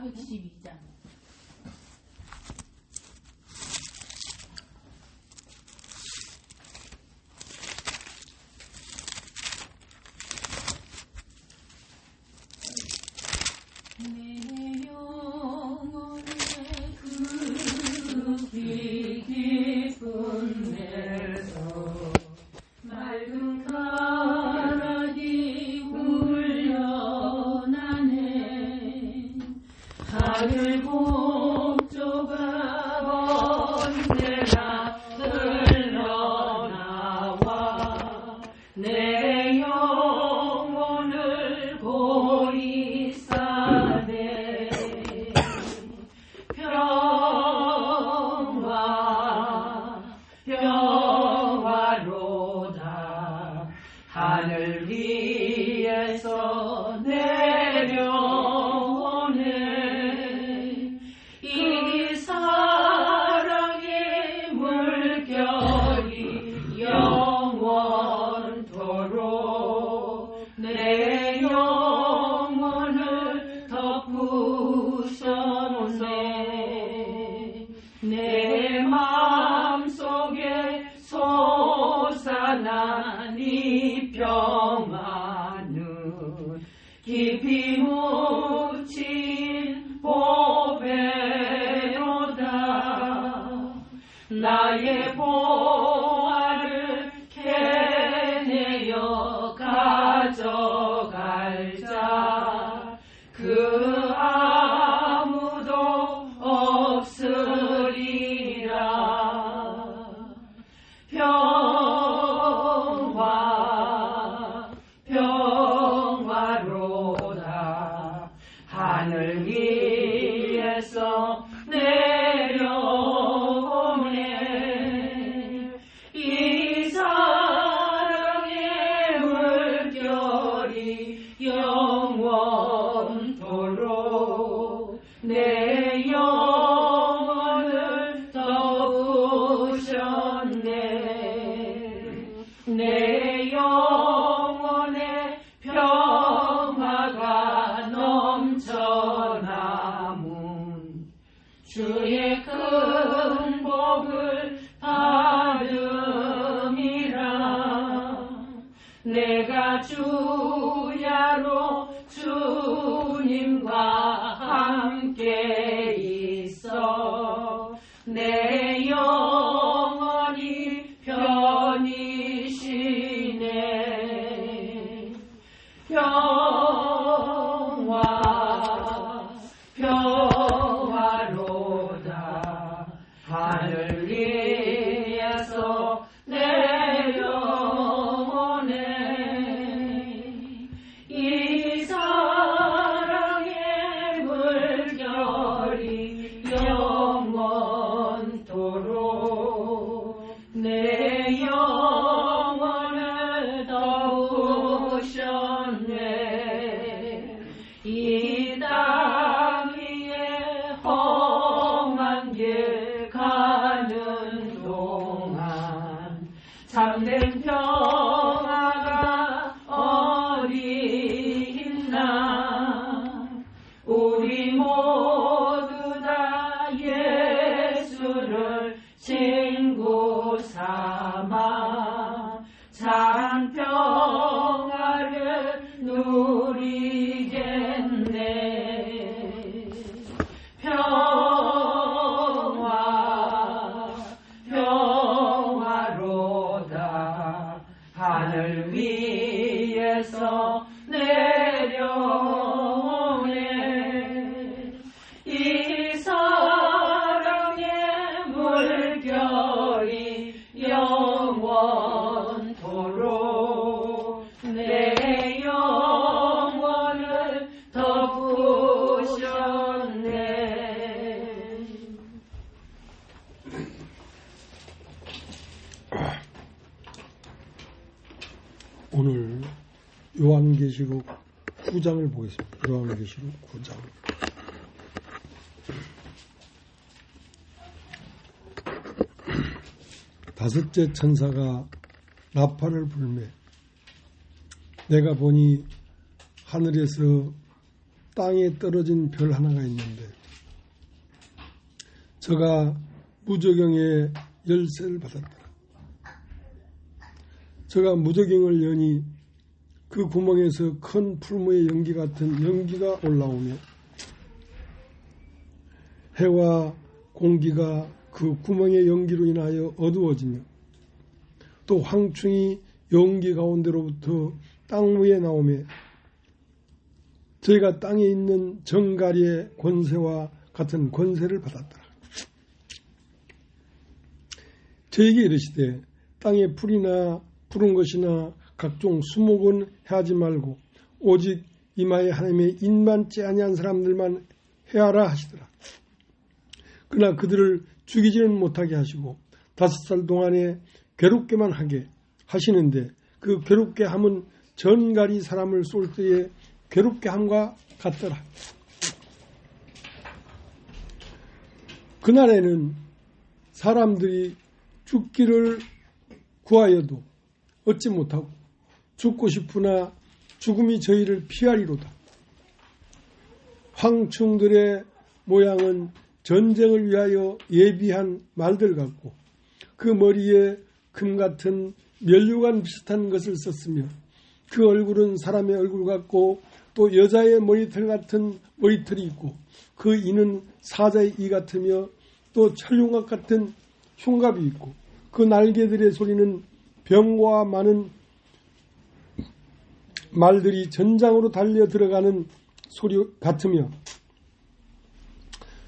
412장. 내 영혼의 그렇게 깊은 데서 맑은 가락이 울려나네. 하늘 복조가 번데나 흘러나와 내 영혼을 고이 싸네. 평화로다. 하늘 위에서 내려오네. 이 사랑의 물결이 영원토록 내 영혼을 덮으셨네. 내 마음속에 솟아난 이 평화는 깊이 묻힌 보배로다. 나의 보화를 캐내어 가져갈 자 그 아무도 없으리라. 평화로다. 하늘 위에서 내려오네. 이 사랑의 물결이 영원토록 내 영혼을 덮으셨네. 내 영혼의 평화가 넘쳐나문 주의 큰 복을 받음이라. 내가 주야로 주님과 함께 있어 내 영혼이 편이시네. 평화로다. 하늘 위에서 내려오네. 이 사랑의 물결이 영원토록 내 영혼을 덮으셨네. 이 땅 위에 험한 길 가는 동안 참된 평화가 어디 있나. 우리 모두 다 예수를 친구 삼아 참 평화를 누리겠네. 평화로다. 하늘 위에서 내려오네. 이 사랑의 물결이 영원토록 내 영혼을 덮으셨네. 오늘 요한계시록 9장을 보겠습니다. 요한계시록 9장. 다섯째 천사가 나팔을 불매 내가 보니 하늘에서 땅에 떨어진 별 하나가 있는데 저가 무저경의 열쇠를 받았더라. 저가 무저경을 여니 그 구멍에서 큰 풀무의 연기 같은 연기가 올라오며 해와 공기가 그 구멍의 연기로 인하여 어두워지며 또 황충이 연기 가운데로부터 땅 위에 나오며 저희가 땅에 있는 정갈이의 권세와 같은 권세를 받았더라. 저에게 이르시되 땅에 풀이나 푸른 것이나 각종 수목은 해하지 말고 오직 이마에 하나님의 인만치 아니한 사람들만 해하라 하시더라. 그러나 그들을 죽이지는 못하게 하시고 5살 동안에 괴롭게만 하게 하시는데 그 괴롭게 함은 전갈이 사람을 쏠 때에 괴롭게 함과 같더라. 그날에는 사람들이 죽기를 구하여도 얻지 못하고 죽고 싶으나 죽음이 저희를 피하리로다. 황충들의 모양은 전쟁을 위하여 예비한 말들 같고 그 머리에 금 같은 면류관 비슷한 것을 썼으며 그 얼굴은 사람의 얼굴 같고 또 여자의 머리털 같은 머리털이 있고 그 이는 사자의 이 같으며 또 철흉악 같은 흉갑이 있고 그 날개들의 소리는 병과 많은 말들이 전장으로 달려 들어가는 소리 같으며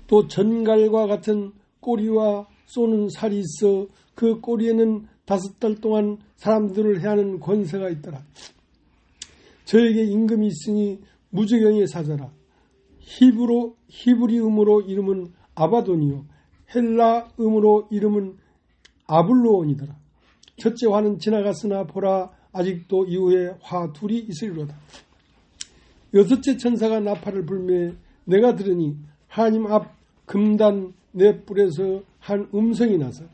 또 전갈과 같은 꼬리와 쏘는 살이 있어 그 꼬리에는 5달 동안 사람들을 해하는 권세가 있더라. 저에게 임금이 있으니 무저경의 사자라. 히브리음으로 이름은 아바돈이요 헬라음으로 이름은 아블로온이더라. 첫째 화는 지나갔으나 보라 아직도 이후에 화 둘이 있으리로다. 6째 천사가 나팔을 불매 내가 들으니 하나님 앞 금단 네 뿔에서 한 음성이 나서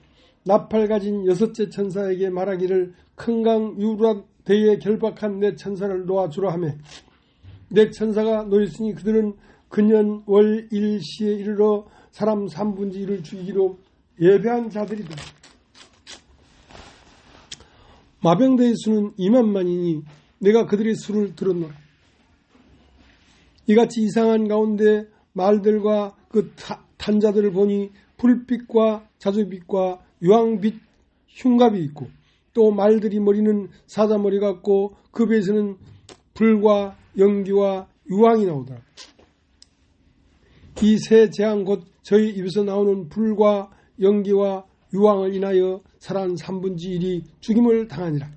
나팔 가진 6째 천사에게 말하기를 큰 강 유라대에 결박한 내 천사를 놓아주라 하며 내 천사가 놓였으니 그들은 근년 월 일시에 이르러 사람 3분의 1을 죽이기로 예배한 자들이다. 마병대의 수는 2만만이니 내가 그들의 수를 들었노라. 이같이 이상한 가운데 말들과 그 탄자들을 보니 불빛과 자주빛과 유황빛 흉갑이 있고 또 말들이 머리는 사자머리 같고 그 배에서는 불과 연기와 유황이 나오더라. 이 세 재앙 곧 저희 입에서 나오는 불과 연기와 유황을 인하여 사람 3분의 1이 죽임을 당하니라.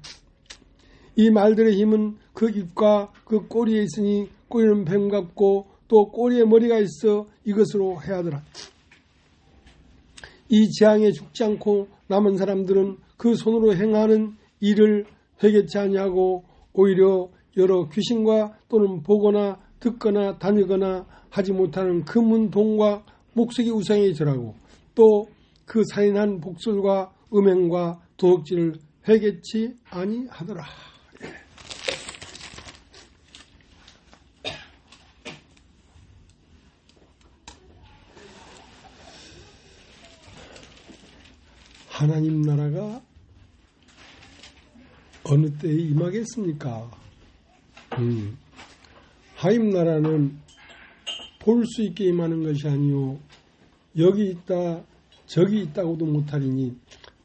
이 말들의 힘은 그 입과 그 꼬리에 있으니 꼬리는 뱀 같고 또 꼬리에 머리가 있어 이것으로 해하더라. 이 재앙에 죽지 않고 남은 사람들은 그 손으로 행하는 일을 회개치 아니하고 오히려 여러 귀신과 또는 보거나 듣거나 다니거나 하지 못하는 금은 동과 목석이 우상에 절하고 또 그 살인한 복술과 음행과 도둑질을 회개치 아니하더라. 하나님 나라가 어느 때에 임하겠습니까? 하나님 나라는 볼 수 있게 임하는 것이 아니요 여기 있다 저기 있다고도 못하리니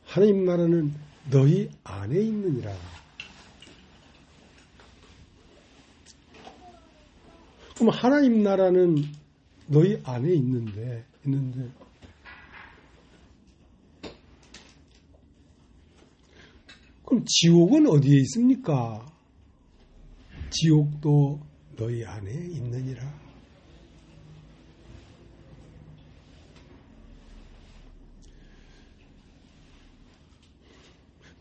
하나님 나라는 너희 안에 있느니라. 그럼 하나님 나라는 너희 안에 있는데 그럼 지옥은 어디에 있습니까? 지옥도 너희 안에 있느니라.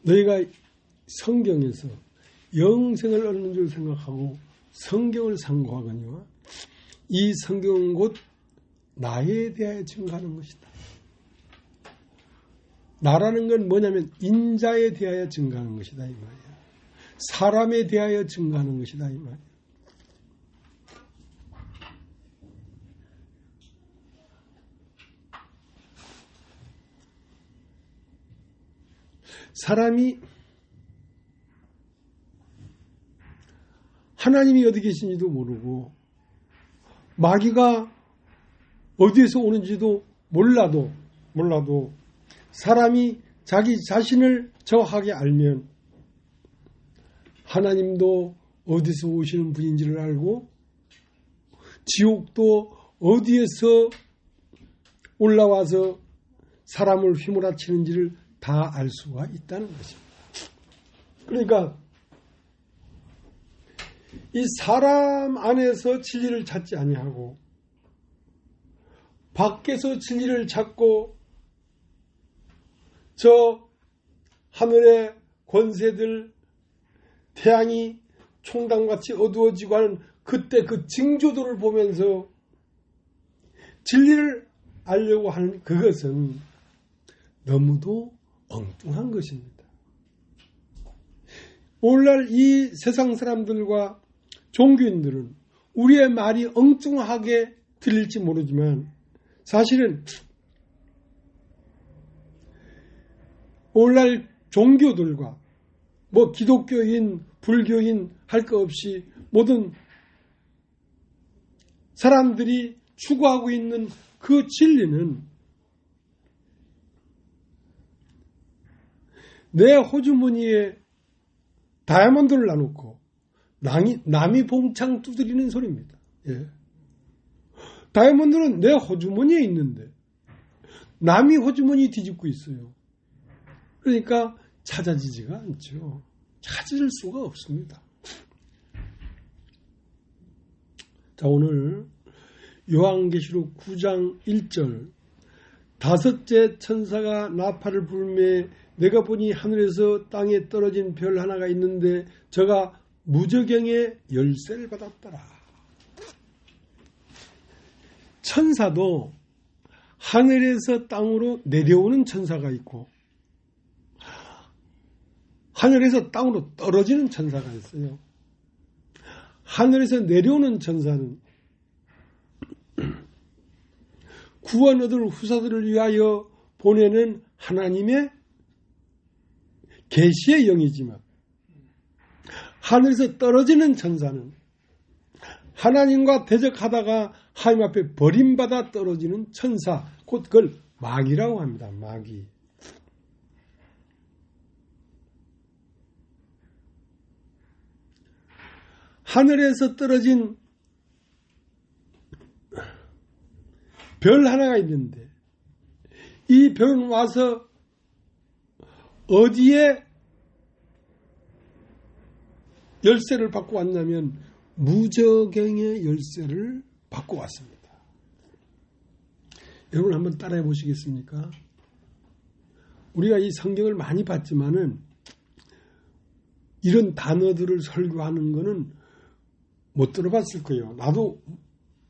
너희가 성경에서 영생을 얻는 줄 생각하고 성경을 상고하거니와 이 성경은 곧 나에 대하여 증거하는 것이다. 나라는 건 뭐냐면 인자에 대하여 증거하는 것이다 이 말이야. 사람에 대하여 증거하는 것이다 이 말이야. 사람이 하나님이 어디 계신지도 모르고 마귀가 어디에서 오는지도 몰라도 사람이 자기 자신을 정확하게 알면 하나님도 어디서 오시는 분인지를 알고 지옥도 어디에서 올라와서 사람을 휘몰아치는지를 다 알 수가 있다는 것입니다. 그러니까 이 사람 안에서 진리를 찾지 아니하고 밖에서 진리를 찾고 저 하늘의 권세들 태양이 총당같이 어두워지고 하는 그때 그 징조들을 보면서 진리를 알려고 하는 그것은 너무도 엉뚱한 것입니다. 오늘날 이 세상 사람들과 종교인들은 우리의 말이 엉뚱하게 들릴지 모르지만 사실은 오늘날 종교들과 뭐 기독교인, 불교인 할 것 없이 모든 사람들이 추구하고 있는 그 진리는 내 호주머니에 다이아몬드를 놔놓고 남이 봉창 두드리는 소리입니다. 예. 다이아몬드는 내 호주머니에 있는데 남이 호주머니 뒤집고 있어요. 그러니까 찾아지지가 않죠. 찾을 수가 없습니다. 자, 오늘 요한계시록 9장 1절 다섯째 천사가 나팔을 불매 내가 보니 하늘에서 땅에 떨어진 별 하나가 있는데 저가 무저경의 열쇠를 받았더라. 천사도 하늘에서 땅으로 내려오는 천사가 있고 하늘에서 땅으로 떨어지는 천사가 있어요. 하늘에서 내려오는 천사는 구원 얻을 후사들을 위하여 보내는 하나님의 계시의 영이지만 하늘에서 떨어지는 천사는 하나님과 대적하다가 하나님 앞에 버림받아 떨어지는 천사, 곧 그걸 마귀라고 합니다. 마귀. 하늘에서 떨어진 별 하나가 있는데 이 별은 와서 어디에 열쇠를 받고 왔냐면 무저경의 열쇠를 받고 왔습니다. 여러분 한번 따라해 보시겠습니까? 우리가 이 성경을 많이 봤지만은 이런 단어들을 설교하는 거는 못 들어봤을 거예요. 나도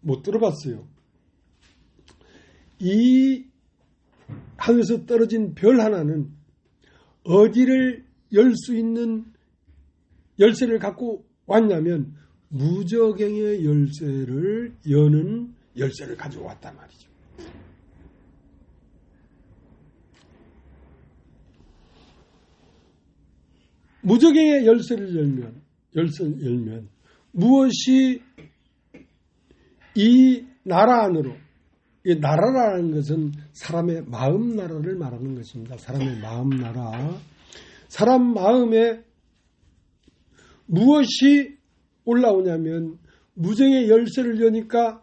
못 들어봤어요. 이 하늘에서 떨어진 별 하나는 어디를 열 수 있는 열쇠를 갖고 왔냐면 무저경의 열쇠를 여는 열쇠를 가지고 왔단 말이죠. 무저경의 열쇠를 열면 무엇이 이 나라 안으로, 이 나라라는 것은 사람의 마음 나라를 말하는 것입니다. 사람의 마음 나라. 사람 마음에 무엇이 올라오냐면 무저경의 열쇠를 여니까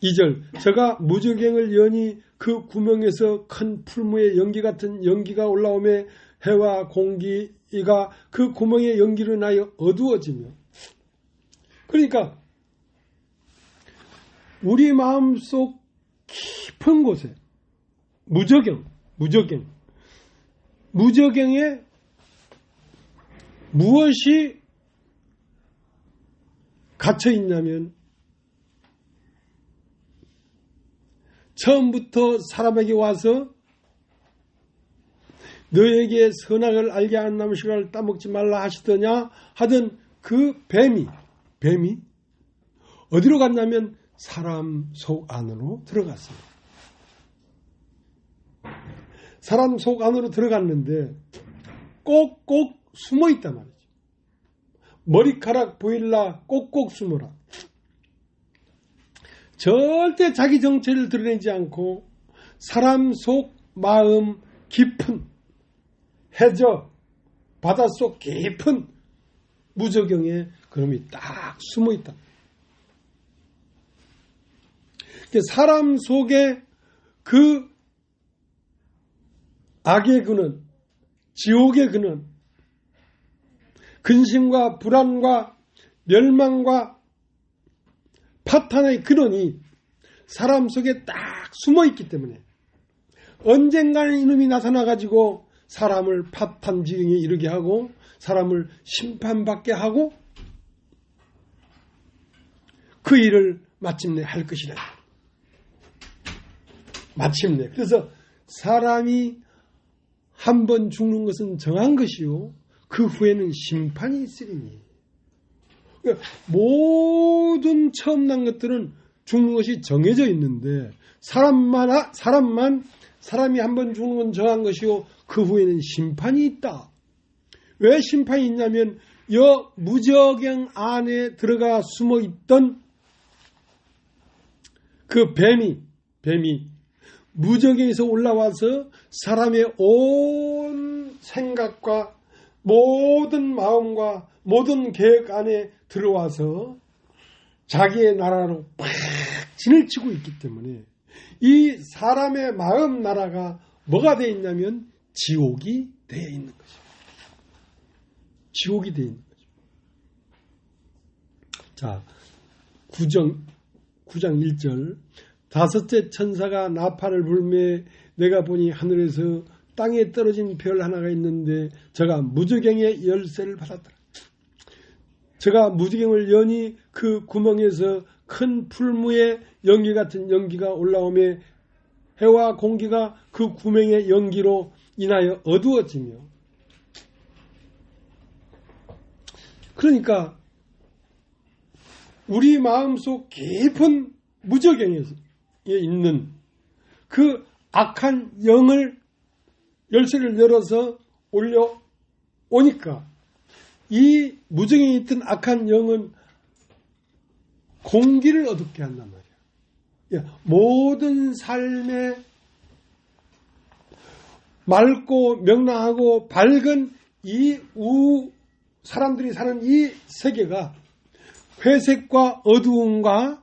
2절 저가 무저경을 여니 그 구멍에서 큰 풀무의 연기 같은 연기가 올라오며 해와 공기가 그 구멍의 연기로 인하여 어두워지며, 그러니까 우리 마음속 깊은 곳에 무저경에 무엇이 갇혀 있냐면 처음부터 사람에게 와서 너에게 선악을 알게 하는 나무 씨를 따먹지 말라 하시더냐 하던 그 뱀이 어디로 갔냐면 사람 속 안으로 들어갔어요. 사람 속 안으로 들어갔는데 꼭꼭 숨어 있단 말이죠. 머리카락 보일라 꼭꼭 숨어라. 절대 자기 정체를 드러내지 않고 사람 속 마음 깊은 해저 바닷속 깊은 무저경에 그놈이 딱 숨어 있다. 사람 속에 그 악의 근원, 지옥의 근원, 근심과 불안과 멸망과 파탄의 근원이 사람 속에 딱 숨어 있기 때문에 언젠가는 이놈이 나타나가지고 사람을 파탄 지경에 이르게 하고 사람을 심판받게 하고 그 일을 마침내 할 것이다. 마침내. 그래서 사람이 한 번 죽는 것은 정한 것이요 그 후에는 심판이 있으리니. 그러니까 모든 처음 난 것들은 죽는 것이 정해져 있는데 사람이 한 번 죽는 건 정한 것이요 그 후에는 심판이 있다. 왜 심판이 있냐면 무저경 안에 들어가 숨어 있던 그 뱀이 무저경에서 올라와서 사람의 온 생각과 모든 마음과 모든 계획 안에 들어와서 자기의 나라로 팍 진을 치고 있기 때문에 이 사람의 마음 나라가 뭐가 되어 있냐면 지옥이 되어 있는 거죠. 지옥이 되어 있는 거죠. 자, 9장 1절 다섯째 천사가 나팔을 불매 내가 보니 하늘에서 땅에 떨어진 별 하나가 있는데 저가 무저경의 열쇠를 받았더라. 저가 무저경을 여니 그 구멍에서 큰 풀무의 연기 같은 연기가 올라오며 해와 공기가 그 구멍의 연기로 인하여 어두워지며 그러니까 우리 마음속 깊은 무저경에 있는 그 악한 영을 열쇠를 열어서 올려오니까 이 무저경에 있던 악한 영은 공기를 어둡게 한단 말이야. 모든 삶에 맑고 명랑하고 밝은 이 사람들이 사는 이 세계가 회색과 어두움과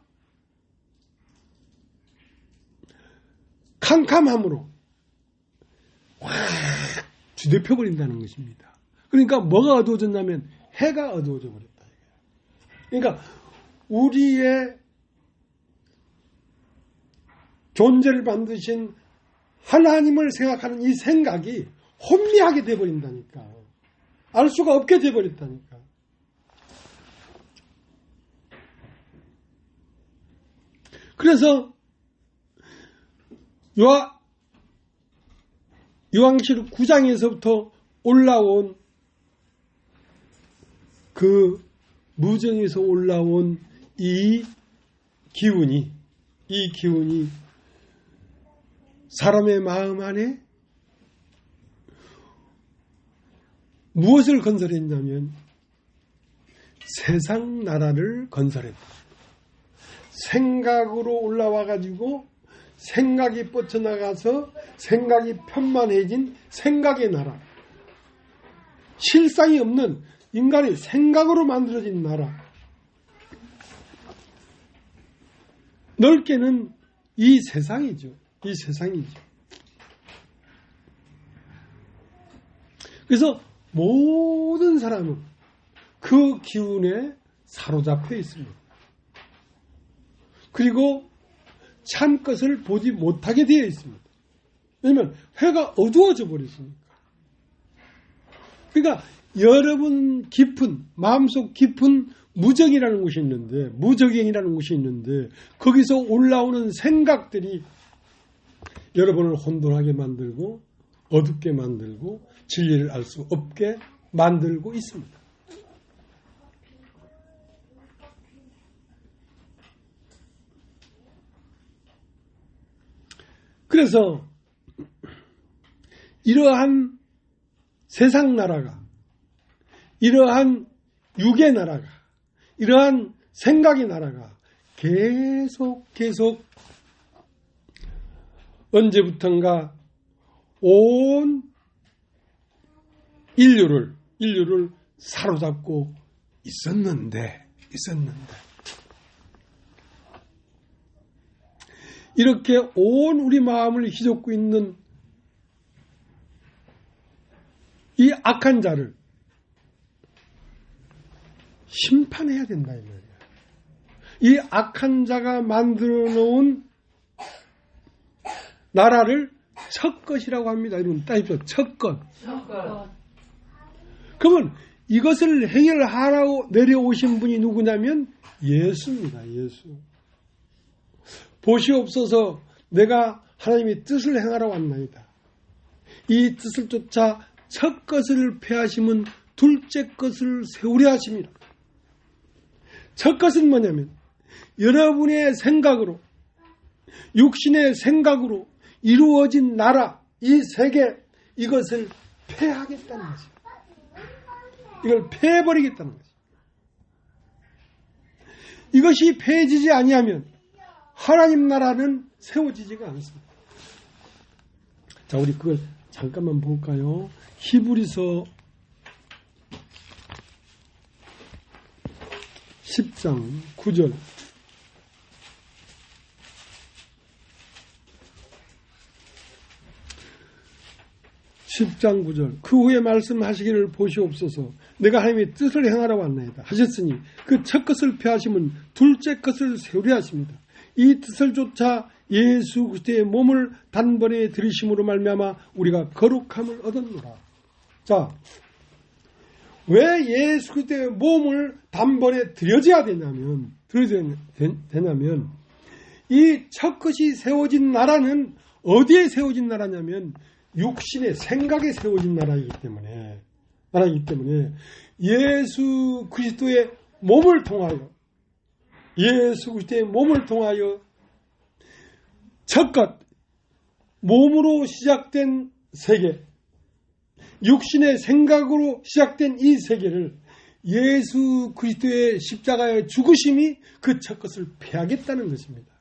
캄캄함으로 확 뒤덮여버린다는 것입니다. 그러니까 뭐가 어두워졌냐면 해가 어두워져 버렸다. 그러니까 우리의 존재를 만드신 하나님을 생각하는 이 생각이 혼미하게 되어버린다니까. 알 수가 없게 되어버렸다니까. 그래서 요한계시록 9장에서부터 올라온 그 무정에서 올라온 이 기운이 사람의 마음 안에 무엇을 건설했냐면 세상 나라를 건설했다. 생각으로 올라와 가지고 생각이 뻗쳐나가서 생각이 편만해진 생각의 나라. 실상이 없는 인간이 생각으로 만들어진 나라. 넓게는 이 세상이죠. 이 세상이죠. 그래서 모든 사람은 그 기운에 사로잡혀 있습니다. 그리고 참 것을 보지 못하게 되어 있습니다. 왜냐하면 해가 어두워져 버렸으니까. 그러니까 여러분 깊은 마음속 깊은 무정이라는 곳이 있는데 무저경이라는 곳이 있는데 거기서 올라오는 생각들이 여러분을 혼돈하게 만들고 어둡게 만들고 진리를 알 수 없게 만들고 있습니다. 그래서 이러한 세상 나라가, 이러한 육의 나라가, 이러한 생각의 나라가 계속 언제부턴가 온 인류를 사로잡고 있었는데 이렇게 온 우리 마음을 휘젓고 있는 이 악한 자를 심판해야 된다 이 말이야. 이 악한 자가 만들어 놓은 나라를 첫 것이라고 합니다. 여러분 따십시오. 첫 것. 그러면 이것을 해결하라고 내려오신 분이 누구냐면 예수입니다. 예수. 보시옵소서 내가 하나님의 뜻을 행하러 왔나이다. 이 뜻을 쫓아 첫 것을 폐하심은 둘째 것을 세우려 하십니다. 첫 것은 뭐냐면 여러분의 생각으로, 육신의 생각으로 이루어진 나라, 이 세계, 이것을 폐하겠다는 것입니다. 이걸 폐해버리겠다는 것입니다. 이것이 폐해지지 아니하면 하나님 나라는 세워지지가 않습니다. 자, 우리 그걸 잠깐만 볼까요? 히브리서 10장 9절. 10장 9절. 그 후에 말씀하시기를 보시옵소서. 내가 하나님의 뜻을 행하러 왔나이다 하셨으니 그 첫 것을 폐하시면 둘째 것을 세우려 하십니다. 이 뜻을 쫓아 예수 그리스도의 몸을 단번에 들이심으로 말미암아 우리가 거룩함을 얻었노라. 자, 왜 예수 그리스도의 몸을 단번에 들여져야 되냐면 이 첫 것이 세워진 나라는 어디에 세워진 나라냐면 육신의 생각에 세워진 나라이기 때문에 예수 그리스도의 몸을 통하여 첫것 몸으로 시작된 세계, 육신의 생각으로 시작된 이 세계를 예수 그리스도의 십자가의 죽으심이 그 첫 것을 폐하겠다는 것입니다.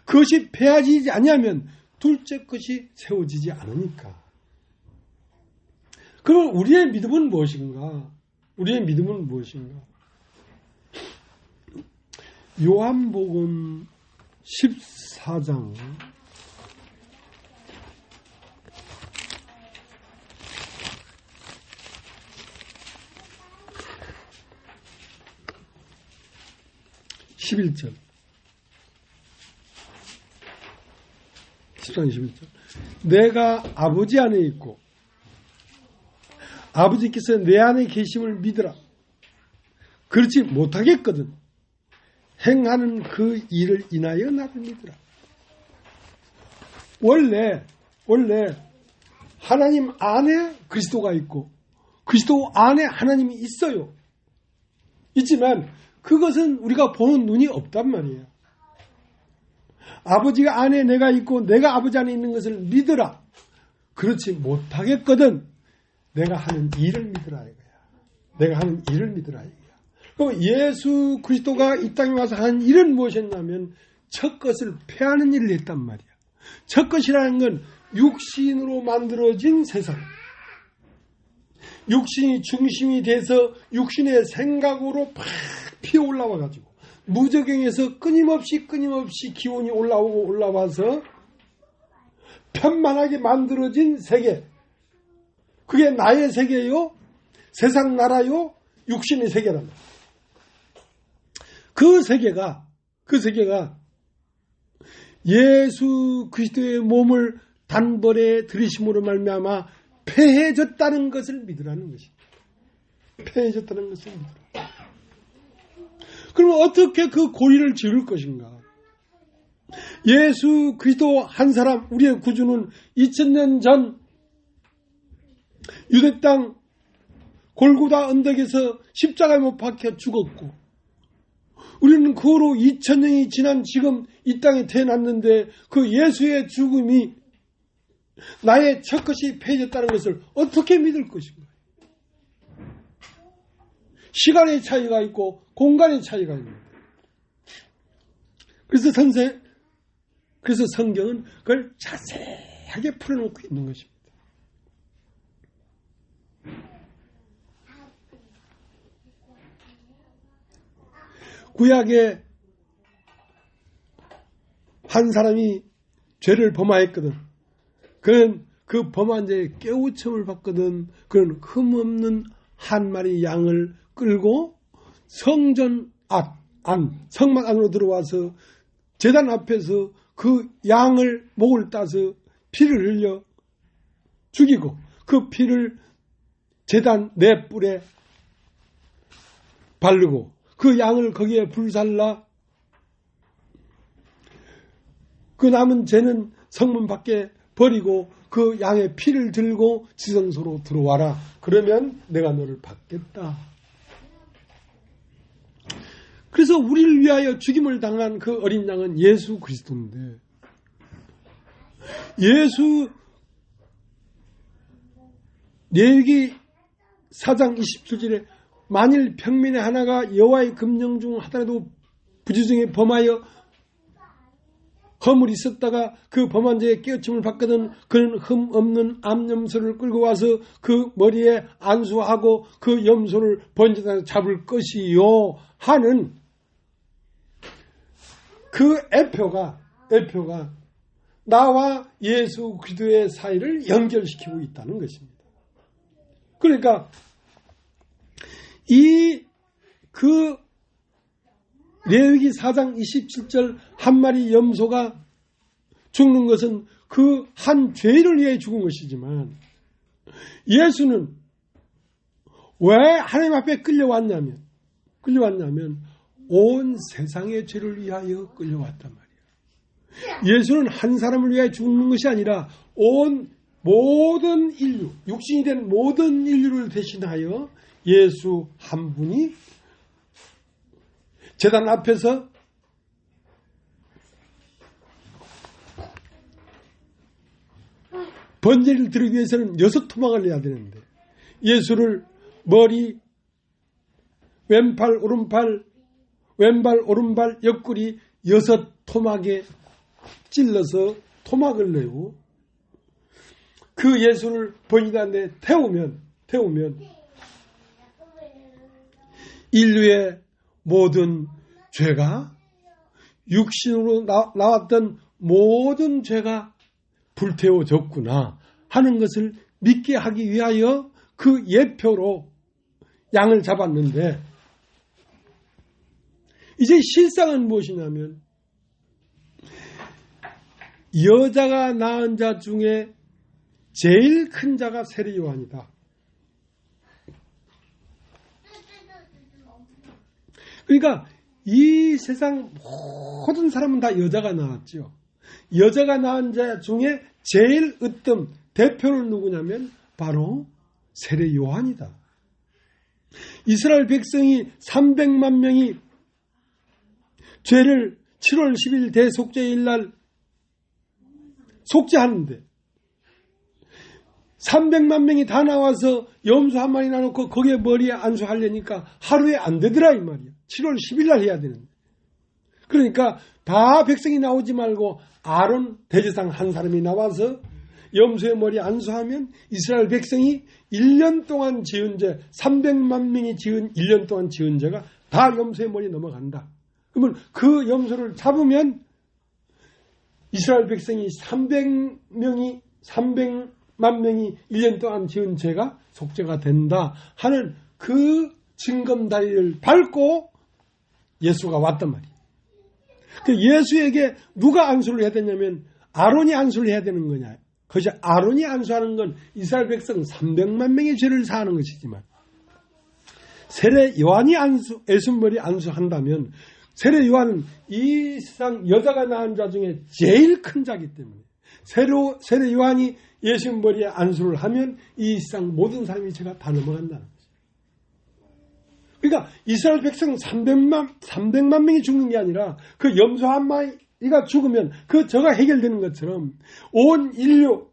그것이 폐하지지 아니하면 둘째 것이 세워지지 않으니까. 그럼 우리의 믿음은 무엇인가? 요한복음 14장 11절. 14장 11절. 내가 아버지 안에 있고 아버지께서 내 안에 계심을 믿으라. 그렇지 못하겠거든 행하는 그 일을 인하여 나를 믿으라. 원래 하나님 안에 그리스도가 있고 그리스도 안에 하나님이 있어요. 있지만 그것은 우리가 보는 눈이 없단 말이에요. 아버지가 안에 내가 있고 내가 아버지 안에 있는 것을 믿으라. 그렇지 못하겠거든 내가 하는 일을 믿으라 이거야. 그럼 예수 그리스도가 이 땅에 와서 하는 일은 무엇이었냐면 첫 것을 폐하는 일을 했단 말이야. 첫 것이라는 건 육신으로 만들어진 세상, 육신이 중심이 돼서 육신의 생각으로 팍 피어올라와 가지고 무저경에서 끊임없이 기온이 올라와서 편만하게 만들어진 세계, 그게 나의 세계요, 세상 나라요, 육신의 세계랍니다. 그 세계가 예수 그리스도의 몸을 단번에 들이심으로 말미암아 폐해졌다는 것을 믿으라는 것입니다. 폐해졌다는 것을 믿으라. 그럼 어떻게 그 고리를 지을 것인가? 예수 그리스도 한 사람, 우리의 구주는 2000년 전 유대 땅 골고다 언덕에서 십자가에 못 박혀 죽었고, 우리는 그 후로 2000년이 지난 지금 이 땅에 태어났는데 그 예수의 죽음이 나의 첫 것이 폐해졌다는 것을 어떻게 믿을 것인가? 시간의 차이가 있고 공간의 차이가 있는 거예요. 그래서 성경은 그걸 자세하게 풀어놓고 있는 것입니다. 구약에 한 사람이 죄를 범하였거든. 그는 그 범한 죄에 깨우침을 받거든. 그는 흠없는 한 마리 양을 끌고 성전 성막 안으로 들어와서 제단 앞에서 그 양을 목을 따서 피를 흘려 죽이고 그 피를 제단 네 뿔에 바르고 그 양을 거기에 불살라 그 남은 죄는 성문 밖에 버리고 그 양의 피를 들고 지성소로 들어와라. 그러면 내가 너를 받겠다. 그래서 우리를 위하여 죽임을 당한 그 어린 양은 예수 그리스도인데 레위기 4장 27절에 만일 평민의 하나가 여호와의 금령 중 하나라도 부지중에 범하여 허물이 있었다가 그 범한 죄에 깨우침을 받거든 그는 흠 없는 암염소를 끌고 와서 그 머리에 안수하고 그 염소를 번제단에서 잡을 것이요 하는 그 애표가 나와 예수 그리스도의 사이를 연결시키고 있다는 것입니다. 그러니까 그 레위기 4장 27절 한 마리 염소가 죽는 것은 그 한 죄를 위해 죽은 것이지만 예수는 왜 하나님 앞에 끌려왔냐면 온 세상의 죄를 위하여 끌려왔단 말이에요. 예수는 한 사람을 위하여 죽는 것이 아니라 온 모든 인류, 육신이 된 모든 인류를 대신하여 예수 한 분이 제단 앞에서 번제를 드리기 위해서는 6토막을 내야 되는데 예수를 머리, 왼팔, 오른발, 옆구리 6토막에 찔러서 토막을 내고 그 예수를 번제단에 태우면 인류의 모든 죄가 육신으로 나왔던 모든 죄가 불태워졌구나 하는 것을 믿게 하기 위하여 그 예표로 양을 잡았는데 이제 실상은 무엇이냐면 여자가 낳은 자 중에 제일 큰 자가 세례 요한이다. 그러니까 이 세상 모든 사람은 다 여자가 낳았죠. 여자가 낳은 자 중에 제일 으뜸 대표는 누구냐면 바로 세례 요한이다. 이스라엘 백성이 300만 명이 죄를 7월 10일 대속죄일 날 속죄하는데 300만 명이 다 나와서 염소 한 마리 나놓고 거기에 머리에 안수하려니까 하루에 안 되더라 이 말이야. 7월 10일 날 해야 되는데. 그러니까 다 백성이 나오지 말고 아론 대제사장 한 사람이 나와서 염소의 머리에 안수하면 이스라엘 백성이 1년 동안 지은 죄 300만 명이 지은 1년 동안 지은 죄가 다 염소의 머리에 넘어간다. 그러면 그 염소를 잡으면 이스라엘 백성이 300만 명이 1년 동안 지은 죄가 속죄가 된다 하는 그 징검다리를 밟고 예수가 왔단 말이에요. 예수에게 누가 안수를 해야 되냐면 아론이 안수를 해야 되는 거냐. 그것이 아론이 안수하는 건 이스라엘 백성 300만 명의 죄를 사하는 것이지만 세례 요한이 예수머리 안수한다면 세례 요한은 이 세상 여자가 낳은 자 중에 제일 큰 자이기 때문에 세례 요한이 예수 머리에 안수를 하면 이 세상 모든 사람이 죄가 다 넘어간다는 거죠. 그러니까 이스라엘 백성 300만 명이 죽는 게 아니라 그 염소 한 마리가 죽으면 그 저가 해결되는 것처럼 온 인류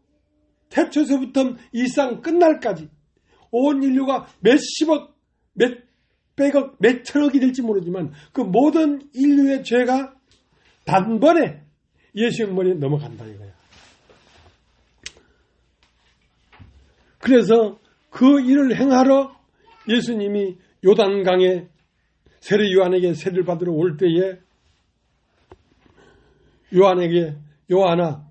태초에서부터 이상 끝날까지 온 인류가 몇십억, 몇백억, 몇천억이 될지 모르지만 그 모든 인류의 죄가 단번에 예수의 머리에 넘어간다 이거야. 그래서 그 일을 행하러 예수님이 요단강에 세례 요한에게 세례를 받으러 올 때에 요한에게 요한아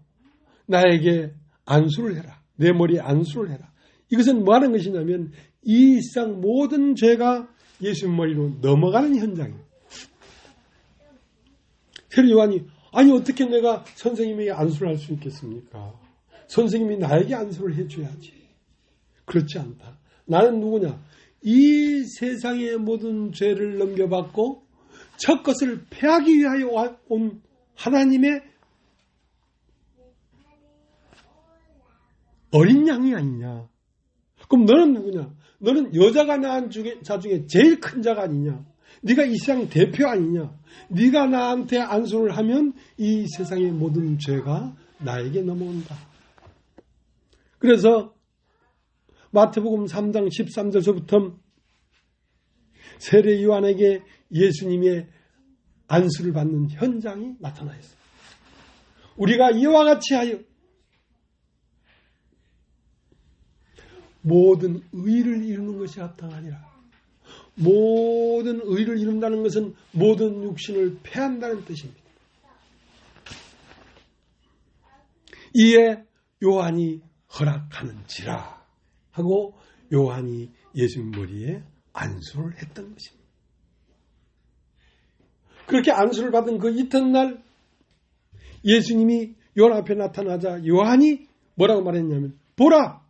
나에게 안수를 해라. 내 머리에 안수를 해라. 이것은 뭐 하는 것이냐면 이 세상 모든 죄가 예수 머리로 넘어가는 현장이에요. 세례 요한이 아니 어떻게 내가 선생님에게 안수를 할 수 있겠습니까? 선생님이 나에게 안수를 해줘야지. 그렇지 않다. 나는 누구냐? 이 세상의 모든 죄를 넘겨받고 첫 것을 패하기 위하여 온 하나님의 어린 양이 아니냐. 그럼 너는 누구냐? 너는 여자가 낳은 자 중에 제일 큰 자가 아니냐? 네가 이 세상 대표 아니냐? 네가 나한테 안수를 하면 이 세상의 모든 죄가 나에게 넘어온다. 그래서 마태복음 3장 13절서부터 세례 요한에게 예수님의 안수를 받는 현장이 나타나 있어요. 우리가 이와 같이 하여 모든 의를 이루는 것이 합당하니라. 모든 의를 이룬다는 것은 모든 육신을 패한다는 뜻입니다. 이에 요한이 허락하는지라 하고 요한이 예수님 머리에 안수를 했던 것입니다. 그렇게 안수를 받은 그 이튿날 예수님이 요한 앞에 나타나자 요한이 뭐라고 말했냐면 보라!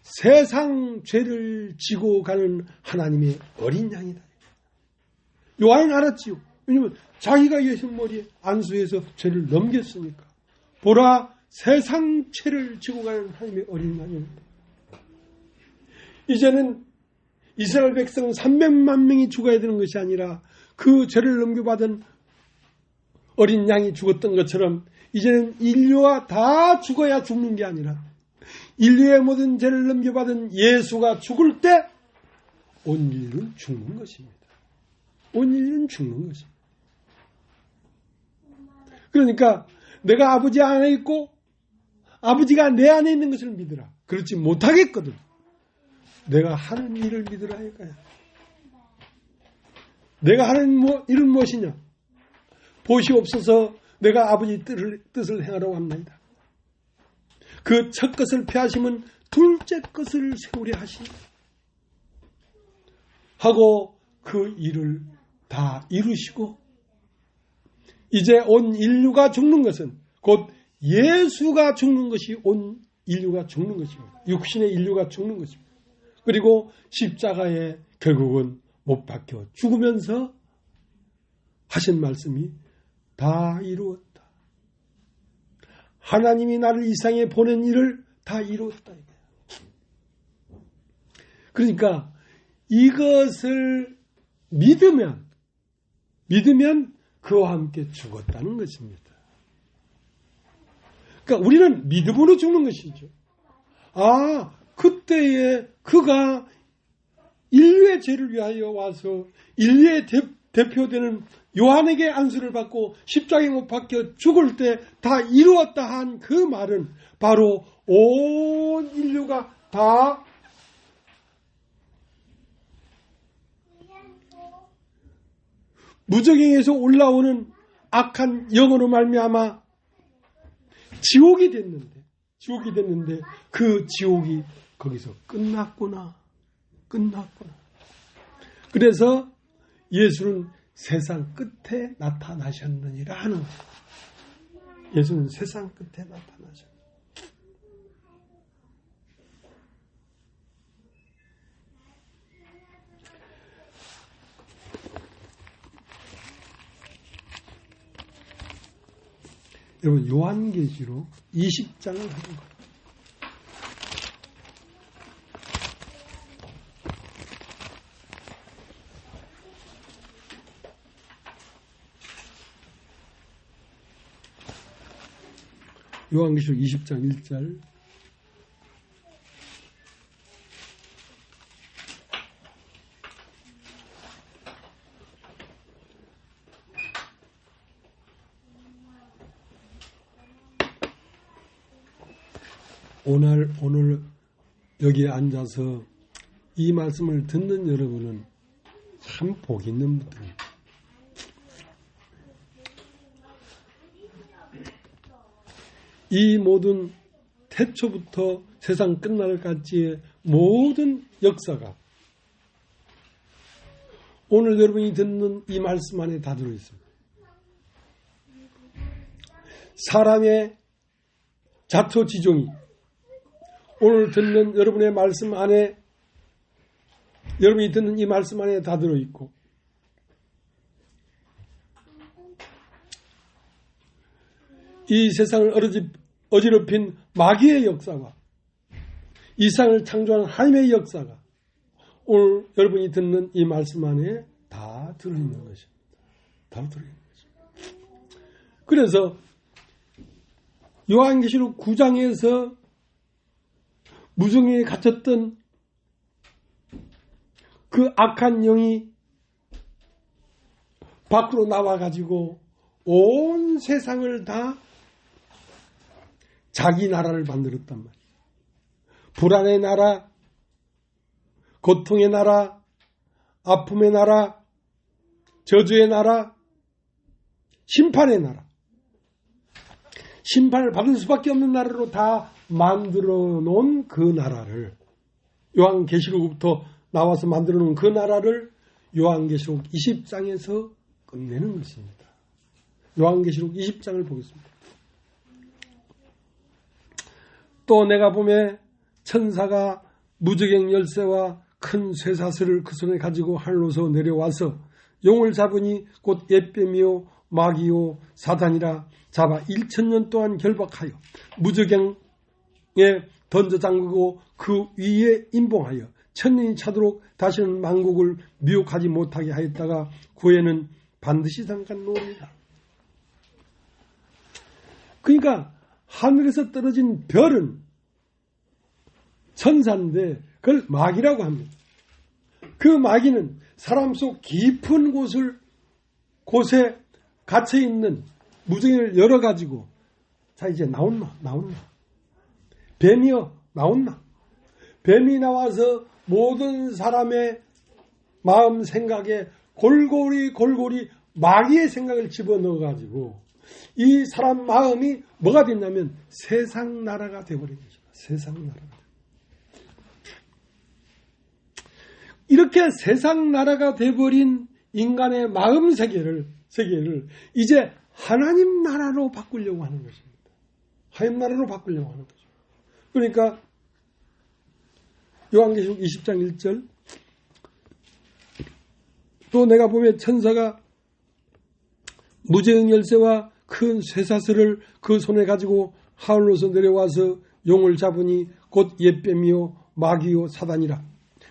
세상 죄를 지고 가는 하나님의 어린 양이다. 요한은 알았지요. 왜냐하면 자기가 예수 머리에 안수해서 죄를 넘겼으니까. 보라! 세상 죄를 지고 가는 하나님의 어린 양입니다. 이제는 이스라엘 백성 300만 명이 죽어야 되는 것이 아니라 그 죄를 넘겨받은 어린 양이 죽었던 것처럼 이제는 인류가 다 죽어야 죽는 게 아니라 인류의 모든 죄를 넘겨받은 예수가 죽을 때 온 인류는 죽는 것입니다. 온 인류는 죽는 것입니다. 그러니까 내가 아버지 안에 있고 아버지가 내 안에 있는 것을 믿으라. 그렇지 못하겠거든. 내가 하는 일을 믿으라 이거야. 내가 하는 일은 무엇이냐? 보시 없어서 내가 아버지 뜻을 행하러 왔나이다. 그 첫 것을 패하시면 둘째 것을 세우려 하시니 하고 그 일을 다 이루시고 이제 온 인류가 죽는 것은 곧 예수가 죽는 것이 온 인류가 죽는 것입니다. 육신의 인류가 죽는 것입니다. 그리고 십자가에 결국은 못 박혀 죽으면서 하신 말씀이 다 이루었다. 하나님이 나를 이 세상에 보낸 일을 다 이루었다. 그러니까 이것을 믿으면 그와 함께 죽었다는 것입니다. 그러니까 우리는 믿음으로 죽는 것이죠. 그때에 그가 인류의 죄를 위하여 와서 인류의 대표되는 요한에게 안수를 받고 십자가에 못 박혀 죽을 때 다 이루었다 한 그 말은 바로 온 인류가 다 무저갱에서 올라오는 악한 영으로 말미암아 지옥이 됐는데 그 지옥이 거기서 끝났구나. 그래서 예수는 세상 끝에 나타나셨느니라 하는 거예요. 예수는 세상 끝에 나타나셨다. 여러분 요한계시록 20장을 하는 거예요. 요한계시록 20장 1절 오늘 여기에 앉아서 이 말씀을 듣는 여러분은 참 복 있는 분들입니다. 이 모든 태초부터 세상 끝날까지의 모든 역사가 오늘 여러분이 듣는 이 말씀 안에 다 들어있습니다. 사람의 자초지종이 오늘 듣는 여러분의 말씀 안에, 여러분이 듣는 이 말씀 안에 다 들어있고, 이 세상을 어지럽힌 마귀의 역사와 이 세상을 창조한 하나님의 역사가 오늘 여러분이 듣는 이 말씀 안에 다 들어있는 것입니다. 다 들어있는 것입니다. 그래서 요한계시록 9장에서 무정에 갇혔던 그 악한 영이 밖으로 나와가지고 온 세상을 다 자기 나라를 만들었단 말이에요. 불안의 나라, 고통의 나라, 아픔의 나라, 저주의 나라, 심판의 나라. 심판을 받을 수밖에 없는 나라로 다 만들어 놓은 그 나라를, 요한계시록부터 나와서 만들어 놓은 그 나라를 요한계시록 20장에서 끝내는 것입니다. 요한계시록 20장을 보겠습니다. 또 내가 보매 천사가 무저갱 열쇠와 큰 쇠사슬을 그 손에 가지고 하늘로서 내려와서 용을 잡으니 곧 옛뱀이요 마귀요 사단이라 잡아 1000년 동안 결박하여 무저갱에 던져 잠그고 그 위에 임봉하여 1000년이 차도록 다시는 만국을 미혹하지 못하게 하였다가 후에는 반드시 잠깐 놓으리라. 그러니까 하늘에서 떨어진 별은 천사인데 그걸 마귀라고 합니다. 그 마귀는 사람 속 깊은 곳에 갇혀있는 무정을 열어가지고 자 이제 나온나 뱀이여 나온나. 뱀이 나와서 모든 사람의 마음 생각에 골고리 마귀의 생각을 집어넣어가지고 이 사람 마음이 뭐가 됐냐면 세상 나라가 되어버린 것이다. 세상 나라가. 이렇게 세상 나라가 되어버린 인간의 마음 세계를 이제 하나님 나라로 바꾸려고 하는 것입니다. 하나님 나라로 바꾸려고 하는 거죠. 그러니까 요한계시록 20장 1절 또 내가 보면 천사가 무저갱 열쇠와 큰 쇠사슬을 그 손에 가지고 하늘로서 내려와서 용을 잡으니 곧 옛뱀이요 마귀요 사단이라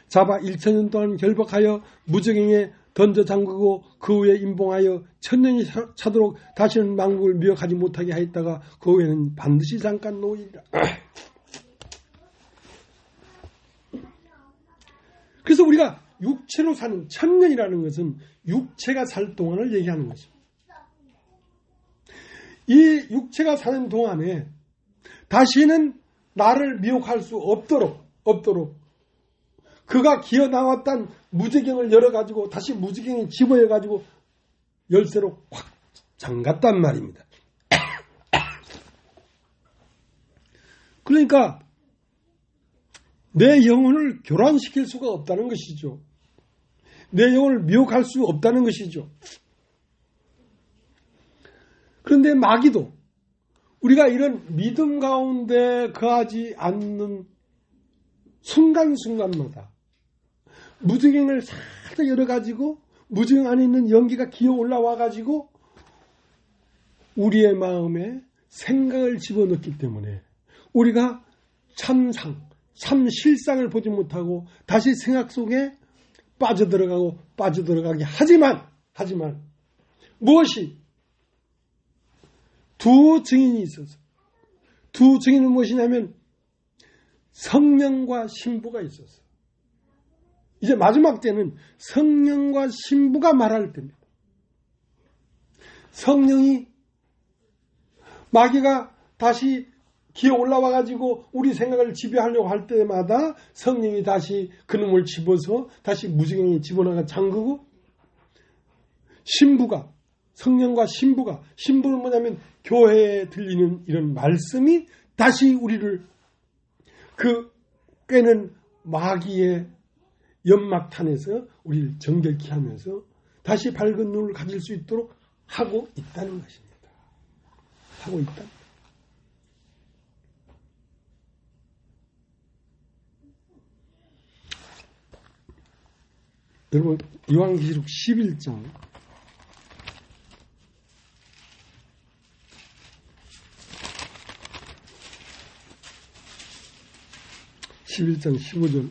잡아 1000년 동안 결박하여 무저갱에 던져 잠그고 그 후에 임봉하여 1000년이 차도록 다시는 만국을 미혹하지 못하게 하였다가 그 후에는 반드시 잠깐 놓으리라. 그래서 우리가 육체로 사는 1000년이라는 것은 육체가 살 동안을 얘기하는 것입니다. 이 육체가 사는 동안에 다시는 나를 미혹할 수 없도록 그가 기어 나왔던 무저갱을 열어가지고 다시 무저갱에 집어여가지고 열쇠로 확 잠갔단 말입니다. 그러니까 내 영혼을 교란시킬 수가 없다는 것이죠. 내 영혼을 미혹할 수 없다는 것이죠. 그런데 마귀도 우리가 이런 믿음 가운데 거하지 않는 순간순간마다 무저갱을 살짝 열어가지고 무저갱 안에 있는 연기가 기어 올라와가지고 우리의 마음에 생각을 집어넣기 때문에 우리가 참 실상을 보지 못하고 다시 생각 속에 빠져들어가게 하지만 무엇이 두 증인이 있어서 두 증인은 무엇이냐면 성령과 신부가 있어서 이제 마지막 때는 성령과 신부가 말할 때입니다. 성령이 마귀가 다시 기어 올라와 가지고 우리 생각을 지배하려고 할 때마다 성령이 다시 그놈을 집어서 다시 무지경에 집어넣어 잠그고, 신부가, 성령과 신부는 뭐냐면 교회에 들리는 이런 말씀이 다시 우리를 그 꿰는 마귀의 연막탄에서 우리를 정결케 하면서 다시 밝은 눈을 가질 수 있도록 하고 있다는 것입니다. 하고 있다. 여러분, 요한계시록 11장 15절.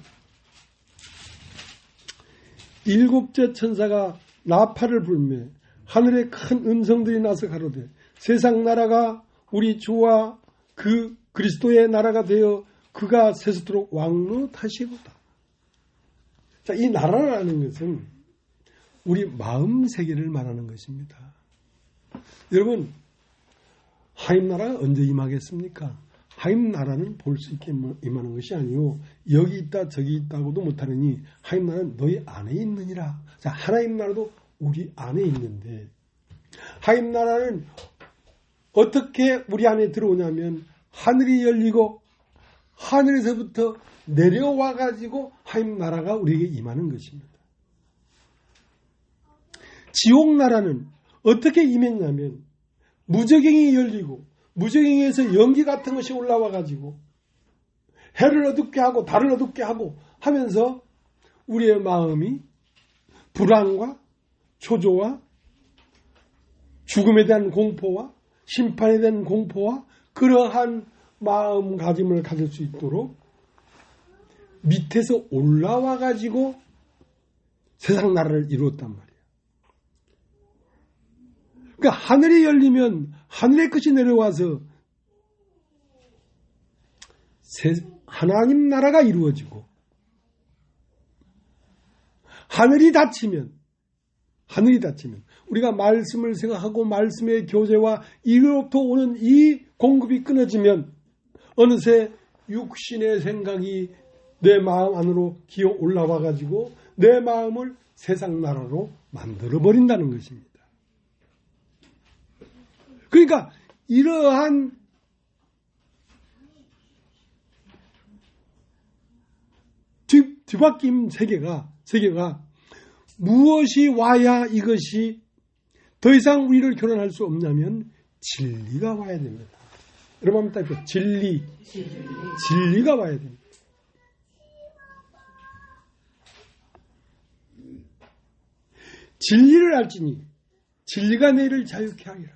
일곱째 천사가 나팔을 불매 하늘에 큰 음성들이 나서 가로되 세상 나라가 우리 주와 그 그리스도의 나라가 되어 그가 세세토록 왕노하시로다. 자, 이 나라라는 것은 우리 마음 세계를 말하는 것입니다. 여러분, 하임 나라가 언제 임하겠습니까? 하임 나라는 볼 수 있게 임하는 것이 아니요 여기 있다 저기 있다고도 못하느니 하임 나라는 너희 안에 있느니라. 자, 하나님 나라도 우리 안에 있는데 하임 나라는 어떻게 우리 안에 들어오냐면 하늘이 열리고 하늘에서부터 내려와 가지고 하임 나라가 우리에게 임하는 것입니다. 지옥 나라는 어떻게 임했냐면 무저갱이 열리고 무저갱이에서 연기 같은 것이 올라와 가지고 해를 어둡게 하고 달을 어둡게 하고 하면서 우리의 마음이 불안과 초조와 죽음에 대한 공포와 심판에 대한 공포와 그러한 마음가짐을 가질 수 있도록 밑에서 올라와 가지고 세상 나라를 이루었단 말이에요. 그러니까 하늘이 열리면 하늘의 것이 내려와서 하나님 나라가 이루어지고 하늘이 닫히면 우리가 말씀을 생각하고 말씀의 교제와 이로부터 오는 이 공급이 끊어지면 어느새 육신의 생각이 내 마음 안으로 기어 올라와 가지고 내 마음을 세상 나라로 만들어 버린다는 것입니다. 그러니까 이러한 뒤바뀜 세계가 무엇이 와야 이것이 더 이상 우리를 교란할 수 없냐면 진리가 와야 됩니다. 여러분 한번 따라해보세요. 진리가 와야 됩니다. 진리를 알지니 진리가 너희를 자유케 하리라.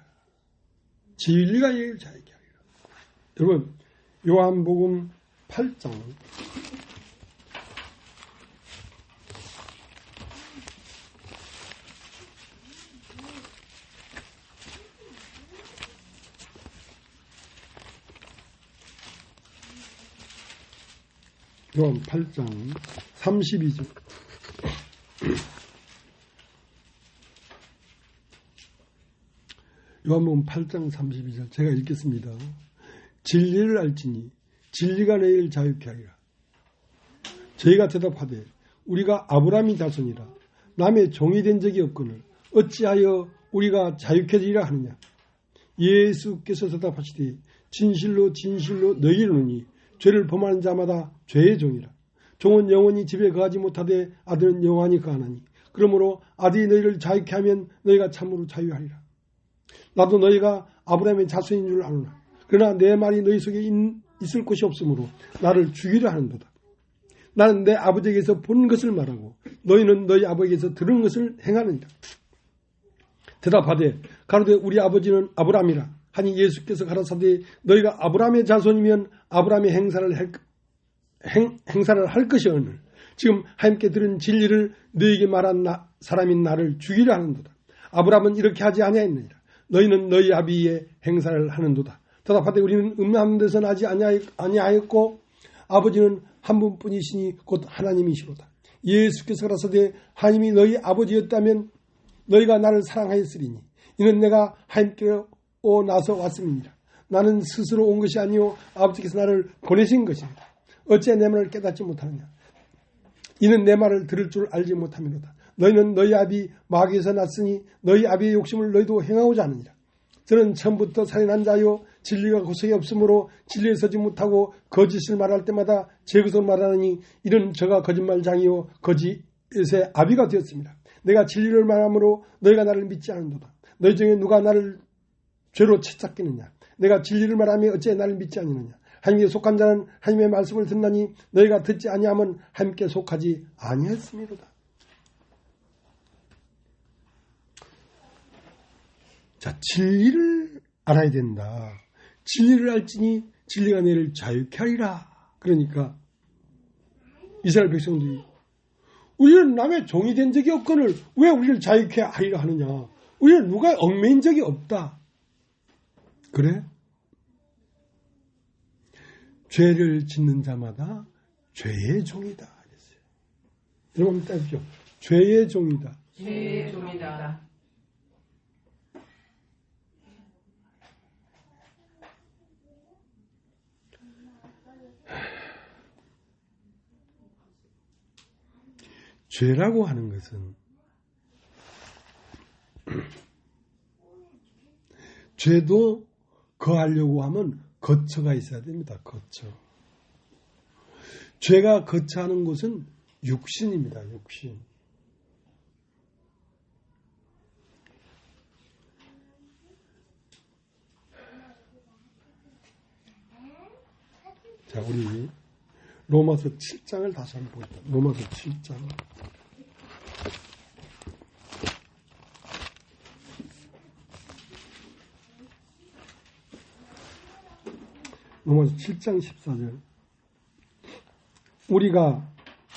진리가 너희를 자유케 하리라. 여러분 요한복음 8장 요한 8장 32절 요한복음 8장 32절 제가 읽겠습니다. 진리를 알지니 진리가 너희를 자유케 하리라. 저희가 대답하되 우리가 아브라함의 자손이라 남의 종이 된 적이 없거늘 어찌하여 우리가 자유케 되리라 하느냐. 예수께서 대답하시되 진실로 진실로 너희를 이르노니 죄를 범하는 자마다 죄의 종이라. 종은 영원히 집에 거하지 못하되 아들은 영원히 거하나니 그러므로 아들이 너희를 자유케 하면 너희가 참으로 자유하리라. 나도 너희가 아브라함의 자손인 줄 아노라. 그러나 내 말이 너희 속에 있을 것이 없으므로 나를 죽이려 하는도다. 나는 내 아버지에게서 본 것을 말하고 너희는 너희 아버지에게서 들은 것을 행하느니라. 대답하되 가로되 우리 아버지는 아브라함이라 하니 예수께서 가라사대 너희가 아브라함의 자손이면 아브라함의 행사를 할 것이오늘 지금 하나님께 들은 진리를 너희에게 말한 사람인 나를 죽이려 하는도다. 아브라함은 이렇게 하지 아니하였느니라. 너희는 너희 아비의 행사를 하는도다. 대답하되 우리는 음란한 데서 나지 아니하였고 아버지는 한 분뿐이시니 곧 하나님이시로다. 예수께서 가라사대 하나님이 너희 아버지였다면 너희가 나를 사랑하였으리니 이는 내가 하나님께로 나서 왔음이니라. 나는 스스로 온 것이 아니요 아버지께서 나를 보내신 것입니다. 어찌 내 말을 깨닫지 못하느냐. 이는 내 말을 들을 줄 알지 못함이로다. 너희는 너희 아비 마귀에서 났으니 너희 아비의 욕심을 너희도 행하고자 하느니라. 저는 처음부터 살인한 자요 진리가 구석이 없으므로 진리에 서지 못하고 거짓을 말할 때마다 제 것으로 말하느니 이는 저가 거짓말장이요 거짓의 아비가 되었습니다. 내가 진리를 말하므로 너희가 나를 믿지 않는도다. 너희 중에 누가 나를 죄로 채찍기느냐. 내가 진리를 말하며 어찌 나를 믿지 아니느냐. 하나님께 속한 자는 하나님의 말씀을 듣나니 너희가 듣지 아니하면 하나님께 속하지 아니했음이로다. 자, 진리를 알아야 된다. 진리를 알지니 진리가 너희를 자유케 하리라. 그러니까 이스라엘 백성들이 우리는 남의 종이 된 적이 없거늘 왜 우리를 자유케 하리라 하느냐. 우리는 누가 얽매인 적이 없다. 그래? 죄를 짓는 자마다 죄의 종이다. 그랬어요. 여러분 한번 따십시오. 죄의 종이다. 죄의 종이다. 죄라고 하는 것은 죄도 거하려고 하면 거처가 있어야 됩니다. 거처. 죄가 거처하는 곳은 육신입니다. 육신. 자, 우리 로마서 7장을 다시 한번 보죠. 로마서 7장. 로마서 7장 14절. 우리가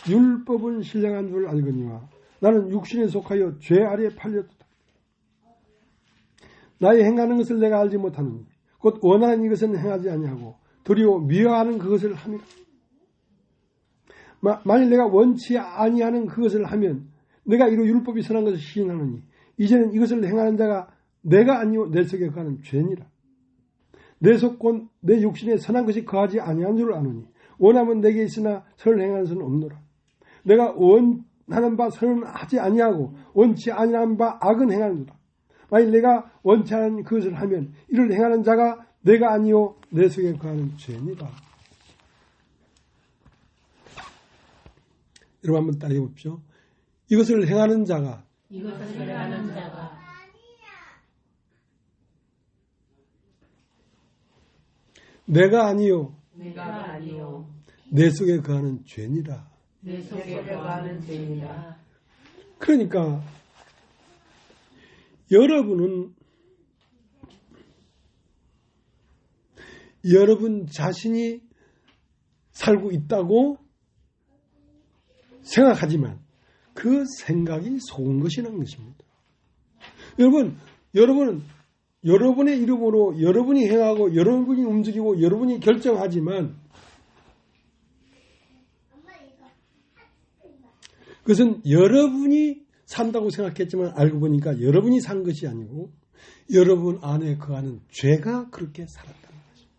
율법은 신령한 줄 알거니와 나는 육신에 속하여 죄 아래에 팔렸다. 나의 행하는 것을 내가 알지 못하느니 곧 원하는 이것은 행하지 아니하고 도리어 미워하는 그것을 함이라. 만일 내가 원치 아니하는 그것을 하면 내가 이로 율법이 선한 것을 시인하느니 이제는 이것을 행하는 자가 내가 아니오 내 속에 거하는 죄니라. 내 속 곧 내 육신에 선한 것이 거하지 아니한 줄 아노니 원하면 내게 있으나 선을 행하는 것은 없노라. 내가 원하는 바 선은 하지 아니하고 원치 아니하는 바 악은 행하는도다. 만일 내가 원치 않은 그것을 하면 이를 행하는 자가 내가 아니오 내 속에 거하는 죄니라. 여러분 한번 따라해 보십시오. 이것을 행하는 자가 내가 아니요 내 속에 거하는 죄니라. 내 속에 거하는 죄니라. 그러니까 여러분은 여러분 자신이 살고 있다고 생각하지만 그 생각이 속은 것이라는 것입니다. 여러분은 여러분의 이름으로 여러분이 행하고 여러분이 움직이고 여러분이 결정하지만 그것은 여러분이 산다고 생각했지만 알고 보니까 여러분이 산 것이 아니고 여러분 안에 거하는 죄가 그렇게 살았다는 것입니다.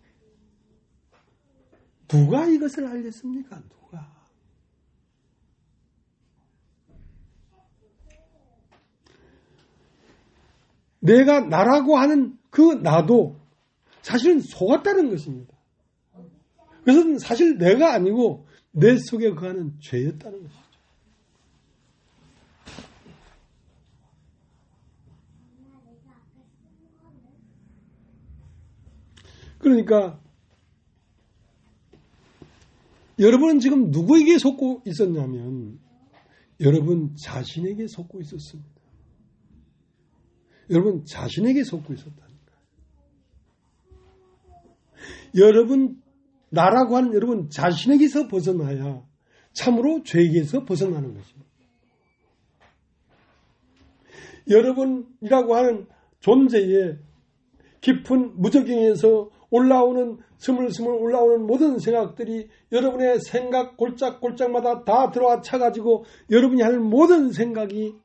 누가 이것을 알겠습니까? 누가? 내가 나라고 하는 그 나도 사실은 속았다는 것입니다. 그것은 사실 내가 아니고 내 속에 거하는 죄였다는 것이죠. 그러니까 여러분은 지금 누구에게 속고 있었냐면 여러분 자신에게 속고 있었습니다. 여러분 자신에게 속고 있었다는 거예요. 여러분 나라고 하는 여러분 자신에게서 벗어나야 참으로 죄에게서 벗어나는 것입니다. 여러분이라고 하는 존재의 깊은 무저경에서 올라오는 스물스물 올라오는 모든 생각들이 여러분의 생각 골짝골짝마다 다 들어와 차가지고 여러분이 하는 모든 생각이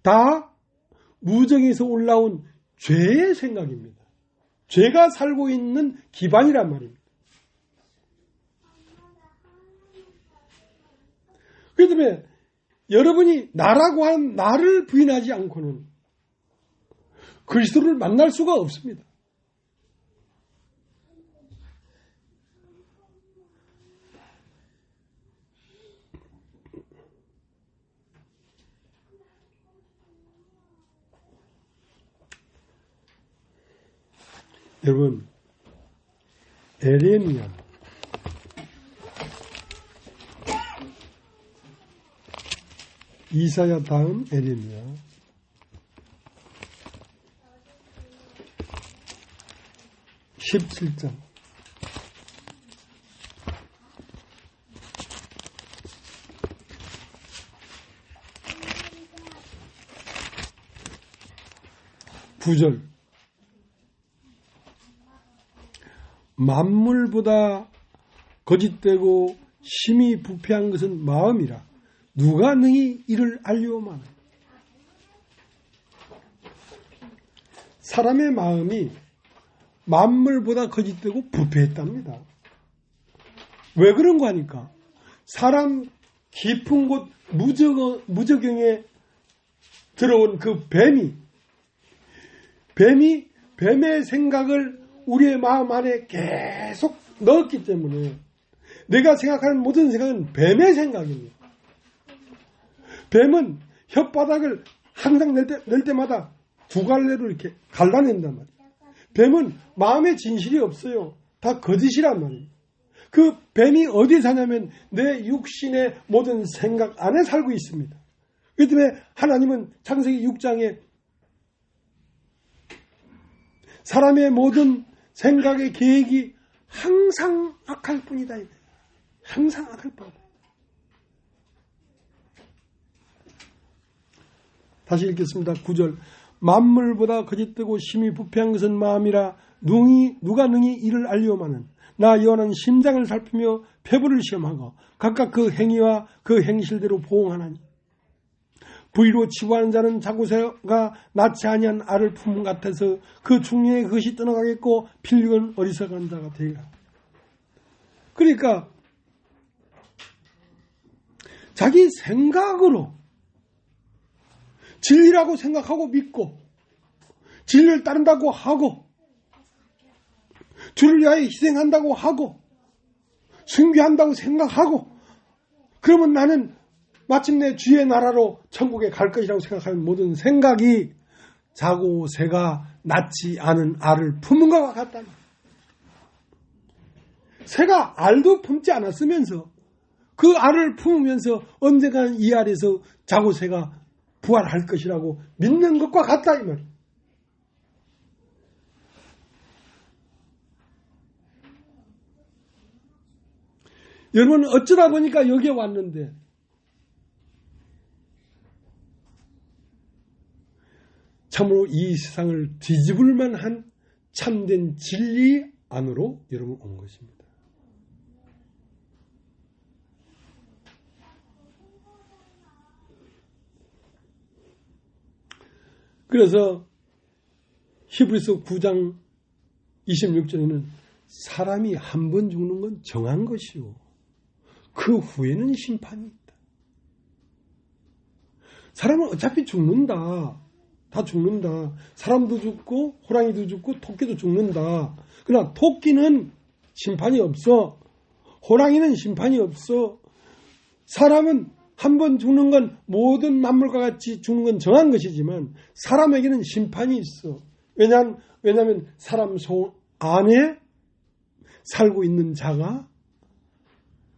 다 무정에서 올라온 죄의 생각입니다. 죄가 살고 있는 기반이란 말입니다. 그렇기 때문에 여러분이 나라고 한 나를 부인하지 않고는 그리스도를 만날 수가 없습니다. 여러분, 에레미야 이사야 다음 에레미야 17장 구절 만물보다 거짓되고 심히 부패한 것은 마음이라 누가 능히 이를 알리오마는. 사람의 마음이 만물보다 거짓되고 부패했답니다. 왜 그런가 하니까 사람 깊은 곳 무저경에 들어온 그 뱀의 생각을 우리의 마음 안에 계속 넣었기 때문에 내가 생각하는 모든 생각은 뱀의 생각입니다. 뱀은 혓바닥을 항상 낼 때마다 두 갈래로 이렇게 갈라낸단 말이에요. 뱀은 마음에 진실이 없어요. 다 거짓이란 말이에요. 그 뱀이 어디에 사냐면 내 육신의 모든 생각 안에 살고 있습니다. 그렇기 때문에 하나님은 창세기 6장에 사람의 모든 생각의 계획이 항상 악할 뿐이다. 항상 악할 뿐이다. 다시 읽겠습니다. 9절 만물보다 거짓되고 심히 부패한 것은 마음이라 누가 능히 이를 알리오마는. 나 여호와는 심장을 살피며 폐부를 시험하고 각각 그 행위와 그 행실대로 보응하나니. 부위로 치부하는 자는 자고새가 낳지 아니한 알을 품은 같아서 그 중년에 그것이 떠나가겠고 필경은 어리석은 자가 되리라. 그러니까 자기 생각으로 진리라고 생각하고 믿고 진리를 따른다고 하고 주를 위하여 희생한다고 하고 순교한다고 생각하고 그러면 나는 마침내 주의 나라로 천국에 갈 것이라고 생각하는 모든 생각이 자고 새가 낳지 않은 알을 품은 것과 같다. 새가 알도 품지 않았으면서 그 알을 품으면서 언젠가는 이 알에서 자고 새가 부활할 것이라고 믿는 것과 같다 이 말이에요. 여러분 어쩌다 보니까 여기에 왔는데 참으로 이 세상을 뒤집을 만한 참된 진리 안으로 여러분 온 것입니다. 그래서 히브리서 9장 26절에는 사람이 한 번 죽는 건 정한 것이요 그 후에는 심판이 있다. 사람은 어차피 죽는다. 다 죽는다. 사람도 죽고 호랑이도 죽고 토끼도 죽는다. 그러나 토끼는 심판이 없어. 호랑이는 심판이 없어. 사람은 한 번 죽는 건 모든 만물과 같이 죽는 건 정한 것이지만 사람에게는 심판이 있어. 왜냐하면 사람 속 안에 살고 있는 자가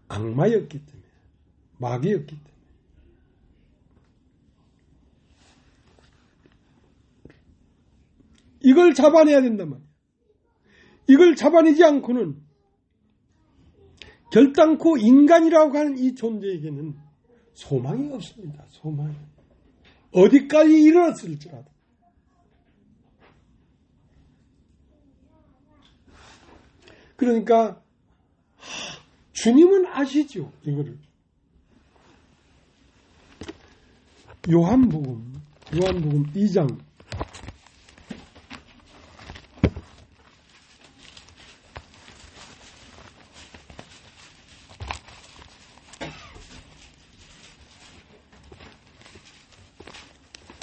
악마였기 때문에 마귀였기 때문에 이걸 잡아내야 된단 말이에요. 이걸 잡아내지 않고는 결단코 인간이라고 하는 이 존재에게는 소망이 없습니다. 소망이. 어디까지 이르렀을지라도. 그러니까 주님은 아시죠. 이거를. 요한복음 2장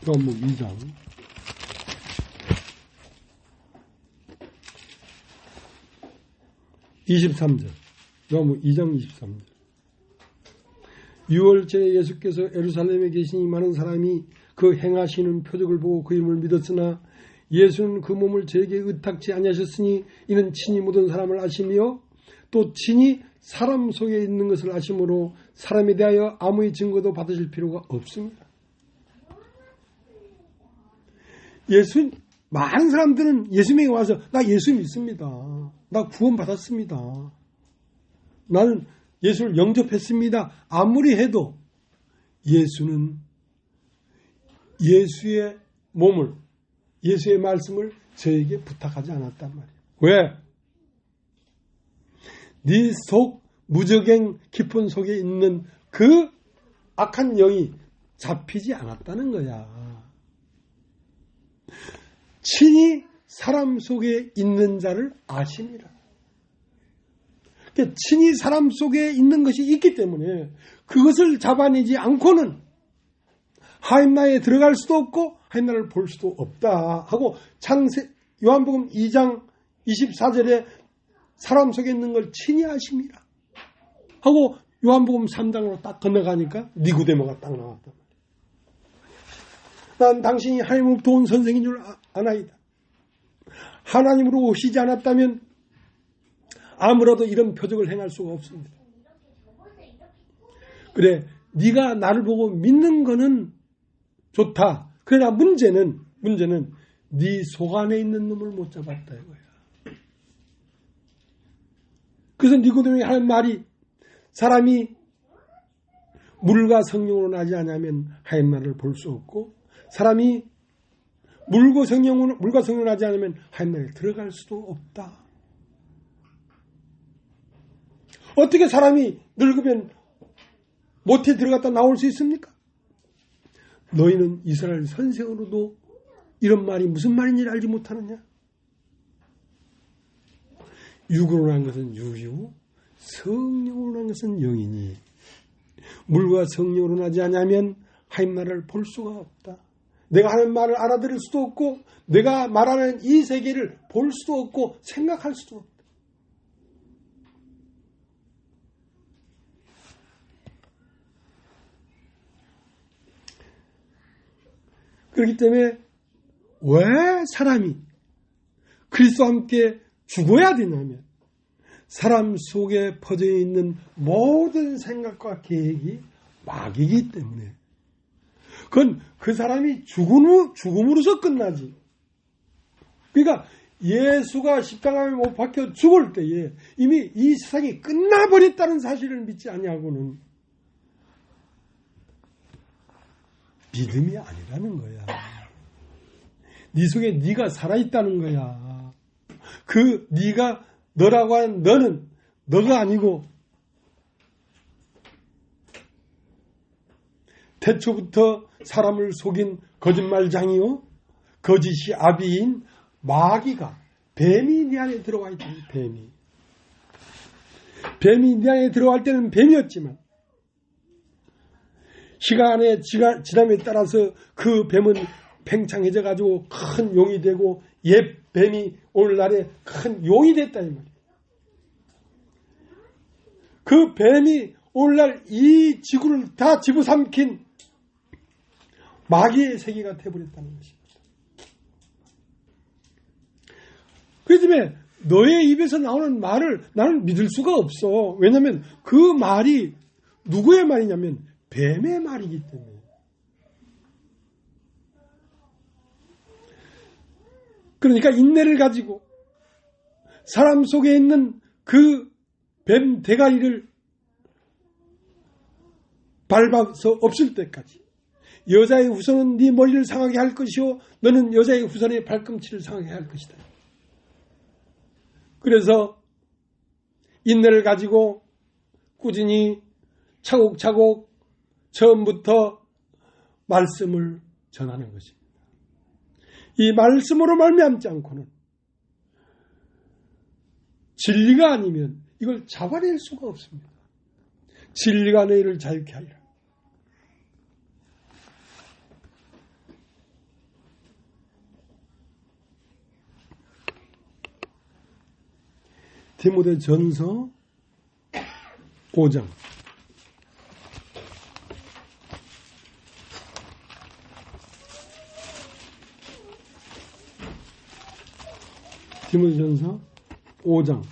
요한복음 2장 23절. 요한복음 2장 23절. 6월째 예수께서 예루살렘에 계시니 많은 사람이 그 행하시는 표적을 보고 그 이름을 믿었으나 예수는 그 몸을 저에게 의탁지 아니하셨으니 이는 친히 묻은 사람을 아시며 또 친히 사람 속에 있는 것을 아심으로 사람에 대하여 아무의 증거도 받으실 필요가 없습니다. 많은 사람들은 예수님에게 와서 나 예수 믿습니다. 나 구원 받았습니다. 나는 예수를 영접했습니다. 아무리 해도 예수는 예수의 몸을, 예수의 말씀을 저에게 부탁하지 않았단 말이에요. 왜? 네 속 무적행 깊은 속에 있는 그 악한 영이 잡히지 않았다는 거야. 친히 사람 속에 있는 자를 아십니다. 친히 사람 속에 있는 것이 있기 때문에 그것을 잡아내지 않고는 하나님나라에 들어갈 수도 없고 하나님나라를 볼 수도 없다 하고 요한복음 2장 24절에 사람 속에 있는 걸 친히 아십니다 하고 요한복음 3장으로 딱 건너가니까 니고데모가 딱 나왔단 말이에요. 난 당신이 하나님으로부터 온 선생인 줄 아나이다. 하나님으로 오시지 않았다면 아무라도 이런 표적을 행할 수가 없습니다. 그래, 네가 나를 보고 믿는 거는 좋다. 그러나 문제는 네 속 안에 있는 놈을 못 잡았다 이거야. 그래서 니고데모가 하는 말이 사람이 물과 성령으로 나지 않으면 하나님 나라를 볼 수 없고 사람이 물과 성령으로 나지 않으면 하나님 나라에 들어갈 수도 없다. 어떻게 사람이 늙으면 모태에 들어갔다 나올 수 있습니까? 너희는 이스라엘 선생으로도 이런 말이 무슨 말인지 알지 못하느냐? 육으로 난 것은 육이고 성령으로 난 것은 영이니 물과 성령으로 나지 않으면 하나님 나라를 볼 수가 없다. 내가 하는 말을 알아들을 수도 없고 내가 말하는 이 세계를 볼 수도 없고 생각할 수도 없다. 그렇기 때문에 왜 사람이 그리스도와 함께 죽어야 되냐면 사람 속에 퍼져 있는 모든 생각과 계획이 마귀이기 때문에 그건 그 사람이 죽음으로서 끝나지. 그러니까 예수가 십자가에 못 박혀 죽을 때에 이미 이 세상이 끝나버렸다는 사실을 믿지 아니하고는 믿음이 아니라는 거야. 네 속에 네가 살아있다는 거야. 그 네가 너라고 하는 너는 너가 아니고 태초부터 사람을 속인 거짓말장이요 거짓이 아비인 마귀가 뱀이 네 안에 들어와 있다. 뱀이 네 안에 들어갈 때는 뱀이었지만 시간의 지남에 따라서 그 뱀은 팽창해져 가지고 큰 용이 되고 옛 뱀이 오늘날에 큰 용이 됐다 이 말이에요. 그 뱀이 오늘날 이 지구를 다 집어삼킨 마귀의 세계가 되어버렸다는 것입니다. 그렇기 때문에 너의 입에서 나오는 말을 나는 믿을 수가 없어. 왜냐하면 그 말이 누구의 말이냐면 뱀의 말이기 때문에. 그러니까 인내를 가지고 사람 속에 있는 그 뱀 대가리를 밟아서 없을 때까지 여자의 후손은 네 머리를 상하게 할 것이요 너는 여자의 후손의 발꿈치를 상하게 할 것이다. 그래서 인내를 가지고 꾸준히 차곡차곡 처음부터 말씀을 전하는 것입니다. 이 말씀으로 말미암지 않고는 진리가 아니면 이걸 잡아낼 수가 없습니다. 진리가 너희를 자유케 하리라. 디모데전서 5장. 디모데전서 5장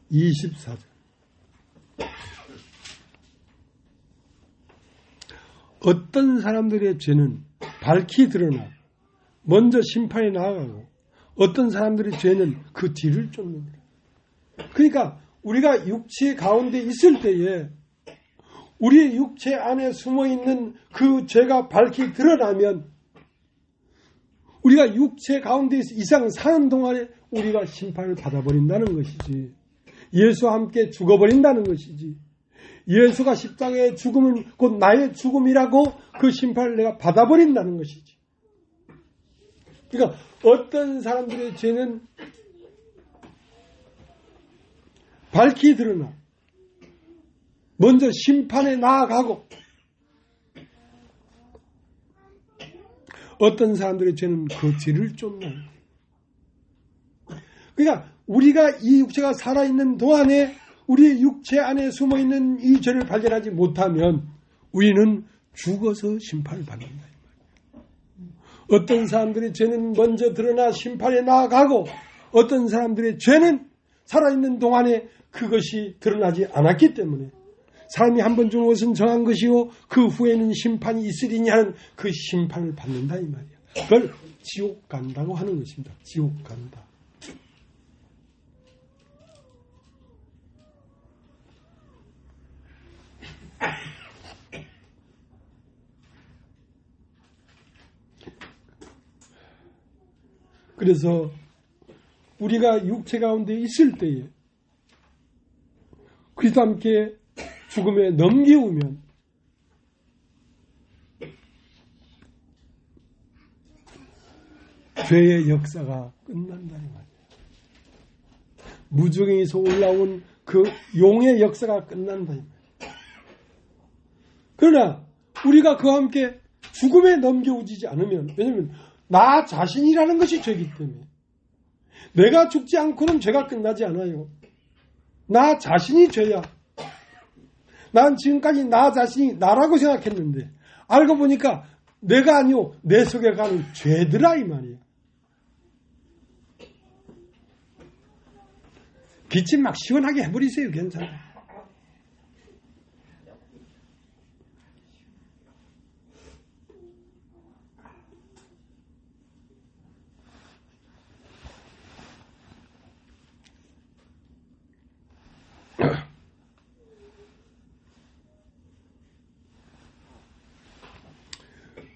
24절. 어떤 사람들의 죄는 밝히 드러나 먼저 심판에 나아가고 어떤 사람들의 죄는 그 뒤를 쫓는다. 그러니까 우리가 육체 가운데 있을 때에 우리의 육체 안에 숨어있는 그 죄가 밝히 드러나면 우리가 육체 가운데 이상 사는 동안에 우리가 심판을 받아버린다는 것이지. 예수와 함께 죽어버린다는 것이지. 예수가 십자가의 죽음은 곧 나의 죽음이라고 그 심판을 내가 받아버린다는 것이지. 그러니까 어떤 사람들의 죄는 밝히 드러나 먼저 심판에 나아가고 어떤 사람들의 죄는 그 뒤를 쫓는. 그러니까 우리가 이 육체가 살아있는 동안에 우리의 육체 안에 숨어있는 이 죄를 발견하지 못하면 우리는 죽어서 심판을 받는다. 어떤 사람들의 죄는 먼저 드러나 심판에 나아가고 어떤 사람들의 죄는 살아있는 동안에 그것이 드러나지 않았기 때문에 사람이 한 번 죽은 것은 정한 것이요 그 후에는 심판이 있으리니 하는 그 심판을 받는다 이 말이야. 그걸 지옥 간다고 하는 것입니다. 지옥 간다. 그래서 우리가 육체 가운데 있을 때에 그리스도와 함께 죽음에 넘기우면 죄의 역사가 끝난다는 말이에요. 무적에서 올라온 그 용의 역사가 끝난다. 그러나 우리가 그와 함께 죽음에 넘겨오지 않으면, 왜냐하면 나 자신이라는 것이 죄이기 때문에 내가 죽지 않고는 죄가 끝나지 않아요. 나 자신이 죄야. 난 지금까지 나 자신이 나라고 생각했는데 알고 보니까 내가 아니요 내 속에 가는 죄들아 이 말이야. 기침 막 시원하게 해버리세요. 괜찮아요.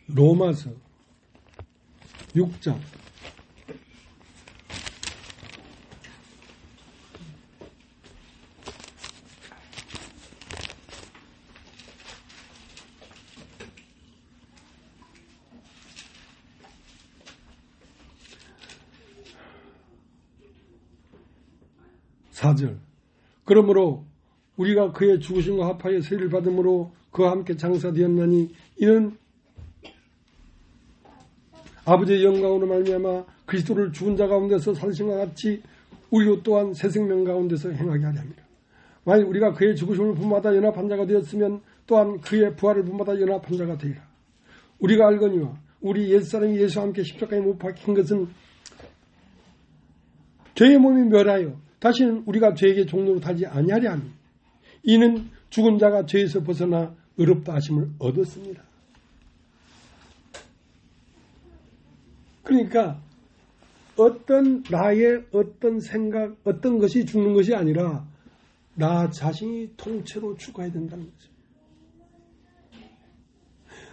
로마서 6장 4절. 그러므로 우리가 그의 죽으심과 합하여 세를 받음으로 그와 함께 장사되었나니 이는 아버지의 영광으로 말미암아 그리스도를 죽은 자 가운데서 살리심과 같이 우리도 또한 새 생명 가운데서 행하게 하려 합니다. 만일 우리가 그의 죽으심을 본받아 연합한 자가 되었으면 또한 그의 부활을 본받아 연합한 자가 되리라. 우리가 알거니와 우리 옛사람이 예수와 함께 십자가에 못 박힌 것은 죄의 몸이 멸하여 다시는 우리가 죄에게 종로로 타지 아니하려 하니 이는 죽은 자가 죄에서 벗어나 의롭다 하심을 얻었습니다. 그러니까 어떤 나의 어떤 생각, 어떤 것이 죽는 것이 아니라 나 자신이 통째로 죽어야 된다는 거죠.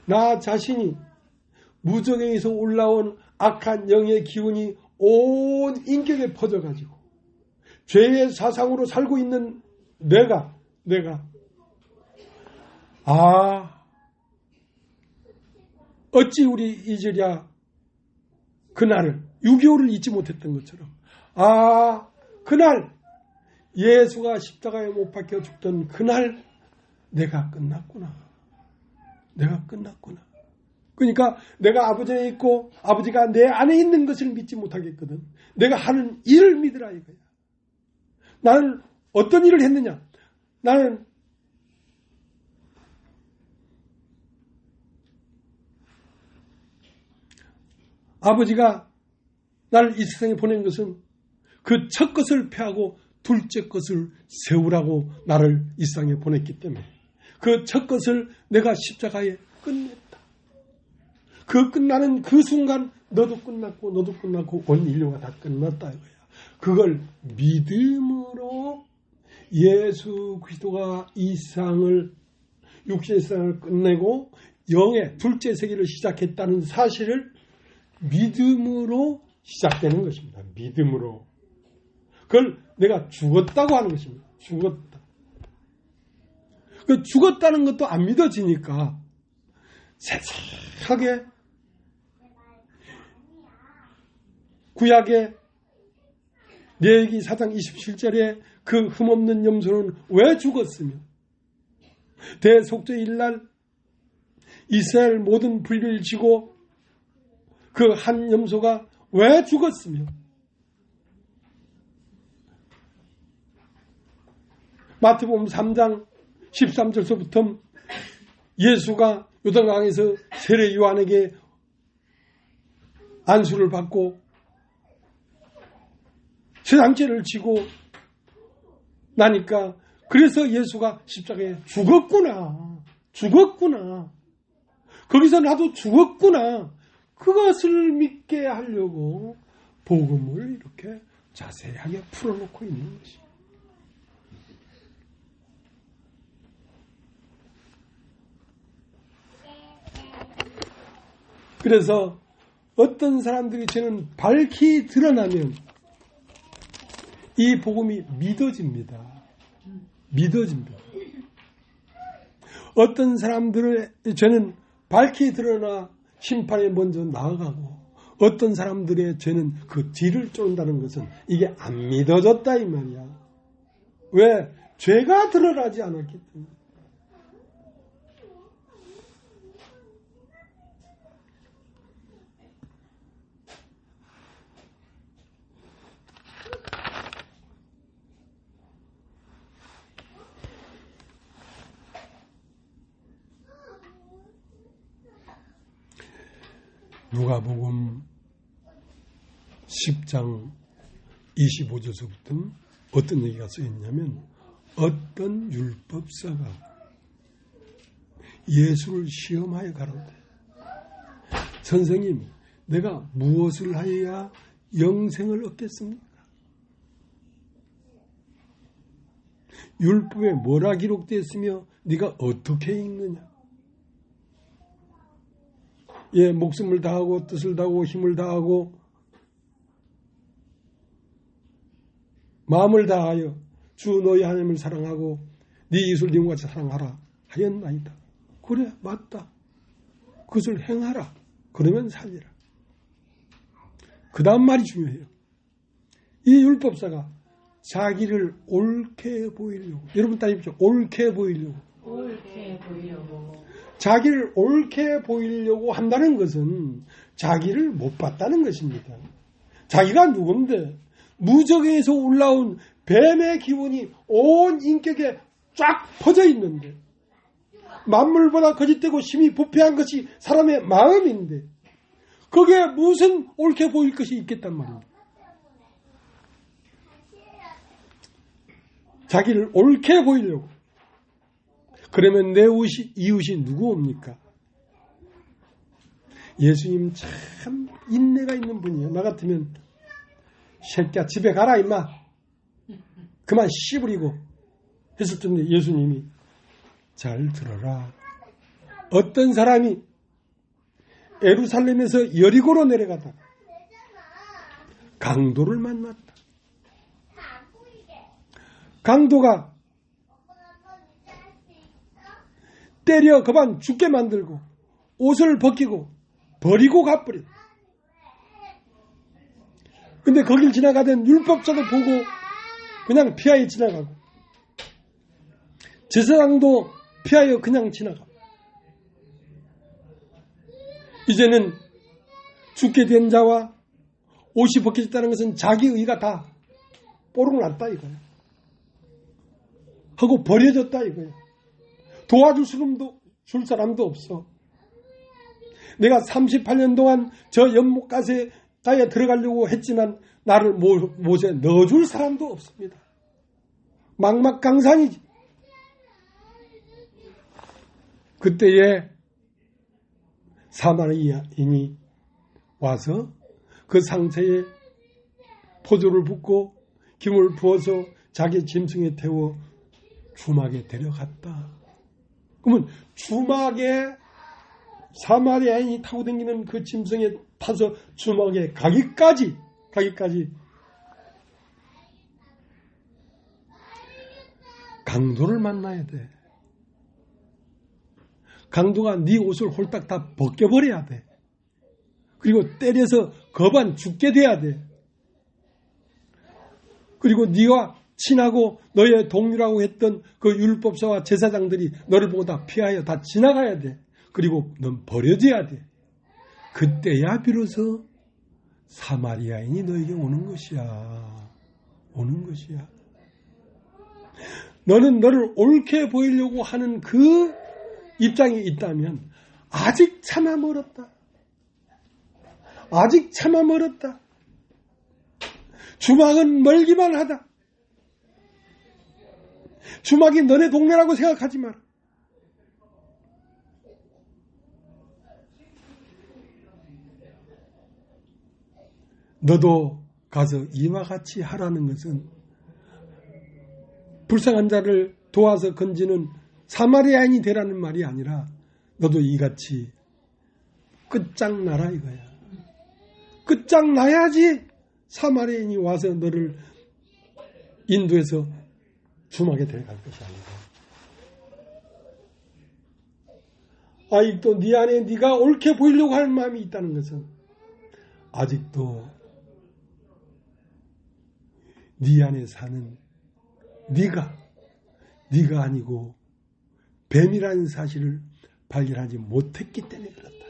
나 자신이 무적에서 올라온 악한 영의 기운이 온 인격에 퍼져가지고 죄의 사상으로 살고 있는 내가 어찌 우리 잊으랴 그날을 6.25를 잊지 못했던 것처럼 그날 예수가 십자가에 못 박혀 죽던 그날 내가 끝났구나. 내가 끝났구나. 그러니까 내가 아버지 안에 있고 아버지가 내 안에 있는 것을 믿지 못하겠거든. 내가 하는 일을 믿으라 이거야. 나는 어떤 일을 했느냐? 나는 아버지가 나를 이 세상에 보낸 것은 그 첫 것을 폐하고 둘째 것을 세우라고 나를 이 세상에 보냈기 때문에 그 첫 것을 내가 십자가에 끝냈다. 그 끝나는 그 순간 너도 끝났고 너도 끝났고 온 인류가 다 끝났다 이거야. 그걸 믿음으로 예수 그리스도가 이 세상을 육신의 세상을 끝내고 영의 둘째 세계를 시작했다는 사실을 믿음으로 시작되는 것입니다. 믿음으로. 그걸 내가 죽었다고 하는 것입니다. 죽었다. 그 죽었다는 것도 안 믿어지니까 세세하게 구약의 레위기 4장 27절에 그 흠없는 염소는 왜 죽었으며 대속죄일날 이스라엘 모든 불의를 지고 그 한 염소가 왜 죽었으며 마태복음 3장 13절서부터 예수가 요단강에서 세례 요한에게 안수를 받고 세상죄를 지고 나니까 그래서 예수가 십자가에 죽었구나. 거기서 나도 죽었구나. 그것을 믿게 하려고 복음을 이렇게 자세하게 풀어놓고 있는 것입니다. 그래서 어떤 사람들이 저는 밝히 드러나면 이 복음이 믿어집니다. 어떤 사람들의 죄는 밝히 드러나 심판에 먼저 나아가고 어떤 사람들의 죄는 그 뒤를 쫓는다는 것은 이게 안 믿어졌다 이 말이야. 왜? 죄가 드러나지 않았기 때문에. 누가복음 10장 25절서부터 어떤 얘기가 쓰였냐면 어떤 율법사가 예수를 시험하여 가로되 선생님 내가 무엇을 하여야 영생을 얻겠습니까? 율법에 뭐라 기록되어 있으며 네가 어떻게 읽느냐? 예, 목숨을 다하고 뜻을 다하고 힘을 다하고 마음을 다하여 주 너희 하나님을 사랑하고 네 이웃을 네 몸같이 사랑하라 하였나이다. 그래 맞다. 그것을 행하라. 그러면 살리라. 그 다음 말이 중요해요. 이 율법사가 자기를 옳게 보이려고 여러분 따집시오. 옳게 보이려고 자기를 옳게 보이려고 한다는 것은 자기를 못 봤다는 것입니다. 자기가 누군데 무적에서 올라온 뱀의 기운이 온 인격에 쫙 퍼져 있는데 만물보다 거짓되고 심히 부패한 것이 사람의 마음인데 거기에 무슨 옳게 보일 것이 있겠단 말입니다. 자기를 옳게 보이려고. 그러면 내 이웃이 누구입니까? 예수님 참 인내가 있는 분이에요. 나 같으면 새끼야 집에 가라 임마. 그만 씨부리고 했을 텐데 예수님이 잘 들어라. 어떤 사람이 예루살렘에서 여리고로 내려가다가 강도를 만났다. 강도가 때려 그만 죽게 만들고 옷을 벗기고 버리고 가버려. 근데 거길 지나가던 율법자도 보고 그냥 피하여 지나가고 제사장도 피하여 그냥 지나가고 이제는 죽게 된 자와 옷이 벗겨졌다는 것은 자기 의가 다 뽀록났다 이거예요. 하고 버려졌다 이거예요. 도와줄 사람도 없어. 내가 38년 동안 저 연못가에 들어가려고 했지만 나를 못에 넣어줄 사람도 없습니다. 막막강산이지. 그때에 사마리아인이 와서 그 상처에 포도를 붓고 김을 부어서 자기 짐승에 태워 주막에 데려갔다. 그러면 주막에 사마리아인이 타고 다니는 그 짐승에 타서 주막에 가기까지 강도를 만나야 돼. 강도가 네 옷을 홀딱 다 벗겨버려야 돼. 그리고 때려서 거반 죽게 돼야 돼. 그리고 네가 친하고 너의 동료라고 했던 그 율법사와 제사장들이 너를 보고 다 피하여 다 지나가야 돼. 그리고 넌 버려져야 돼. 그때야 비로소 사마리아인이 너에게 오는 것이야. 오는 것이야. 너는 너를 옳게 보이려고 하는 그 입장이 있다면 아직 차마 멀었다. 아직 차마 멀었다. 주막은 멀기만 하다. 주막이 너네 동네라고 생각하지 마라. 너도 가서 이와 같이 하라는 것은 불쌍한 자를 도와서 건지는 사마리아인이 되라는 말이 아니라 너도 이같이 끝장나라 이거야. 끝장나야지 사마리아인이 와서 너를 인도해서 주막에 데려갈 것이 아니다. 아직도 네 안에 네가 옳게 보이려고 하는 마음이 있다는 것은 아직도 네 안에 사는 네가 아니고 뱀이라는 사실을 발견하지 못했기 때문에 그렇다.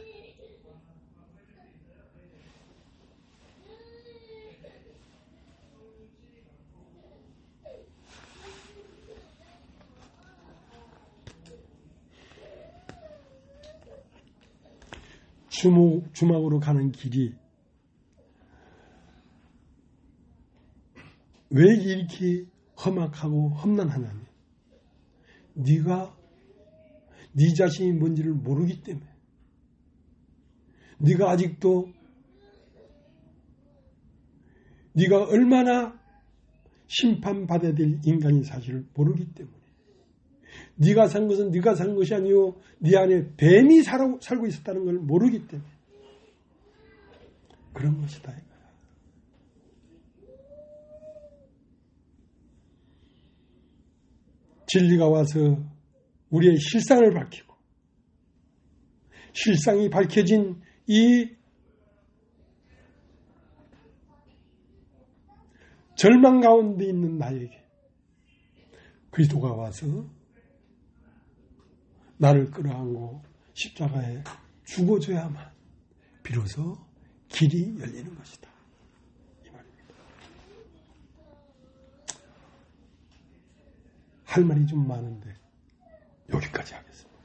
주막으로 가는 길이 왜 이렇게 험악하고 험난하냐면 네가 네 자신이 뭔지를 모르기 때문에 네가 아직도 네가 얼마나 심판받아야 될 인간인 사실을 모르기 때문에 네가 산 것은 네가 산 것이 아니요 네 안에 뱀이 살고 있었다는 걸 모르기 때문에 그런 것이다. 진리가 와서 우리의 실상을 밝히고 실상이 밝혀진 이 절망 가운데 있는 나에게 그리스도가 와서 나를 끌어안고 십자가에 죽어줘야만 비로소 길이 열리는 것이다. 이 말입니다. 할 말이 좀 많은데 여기까지 하겠습니다.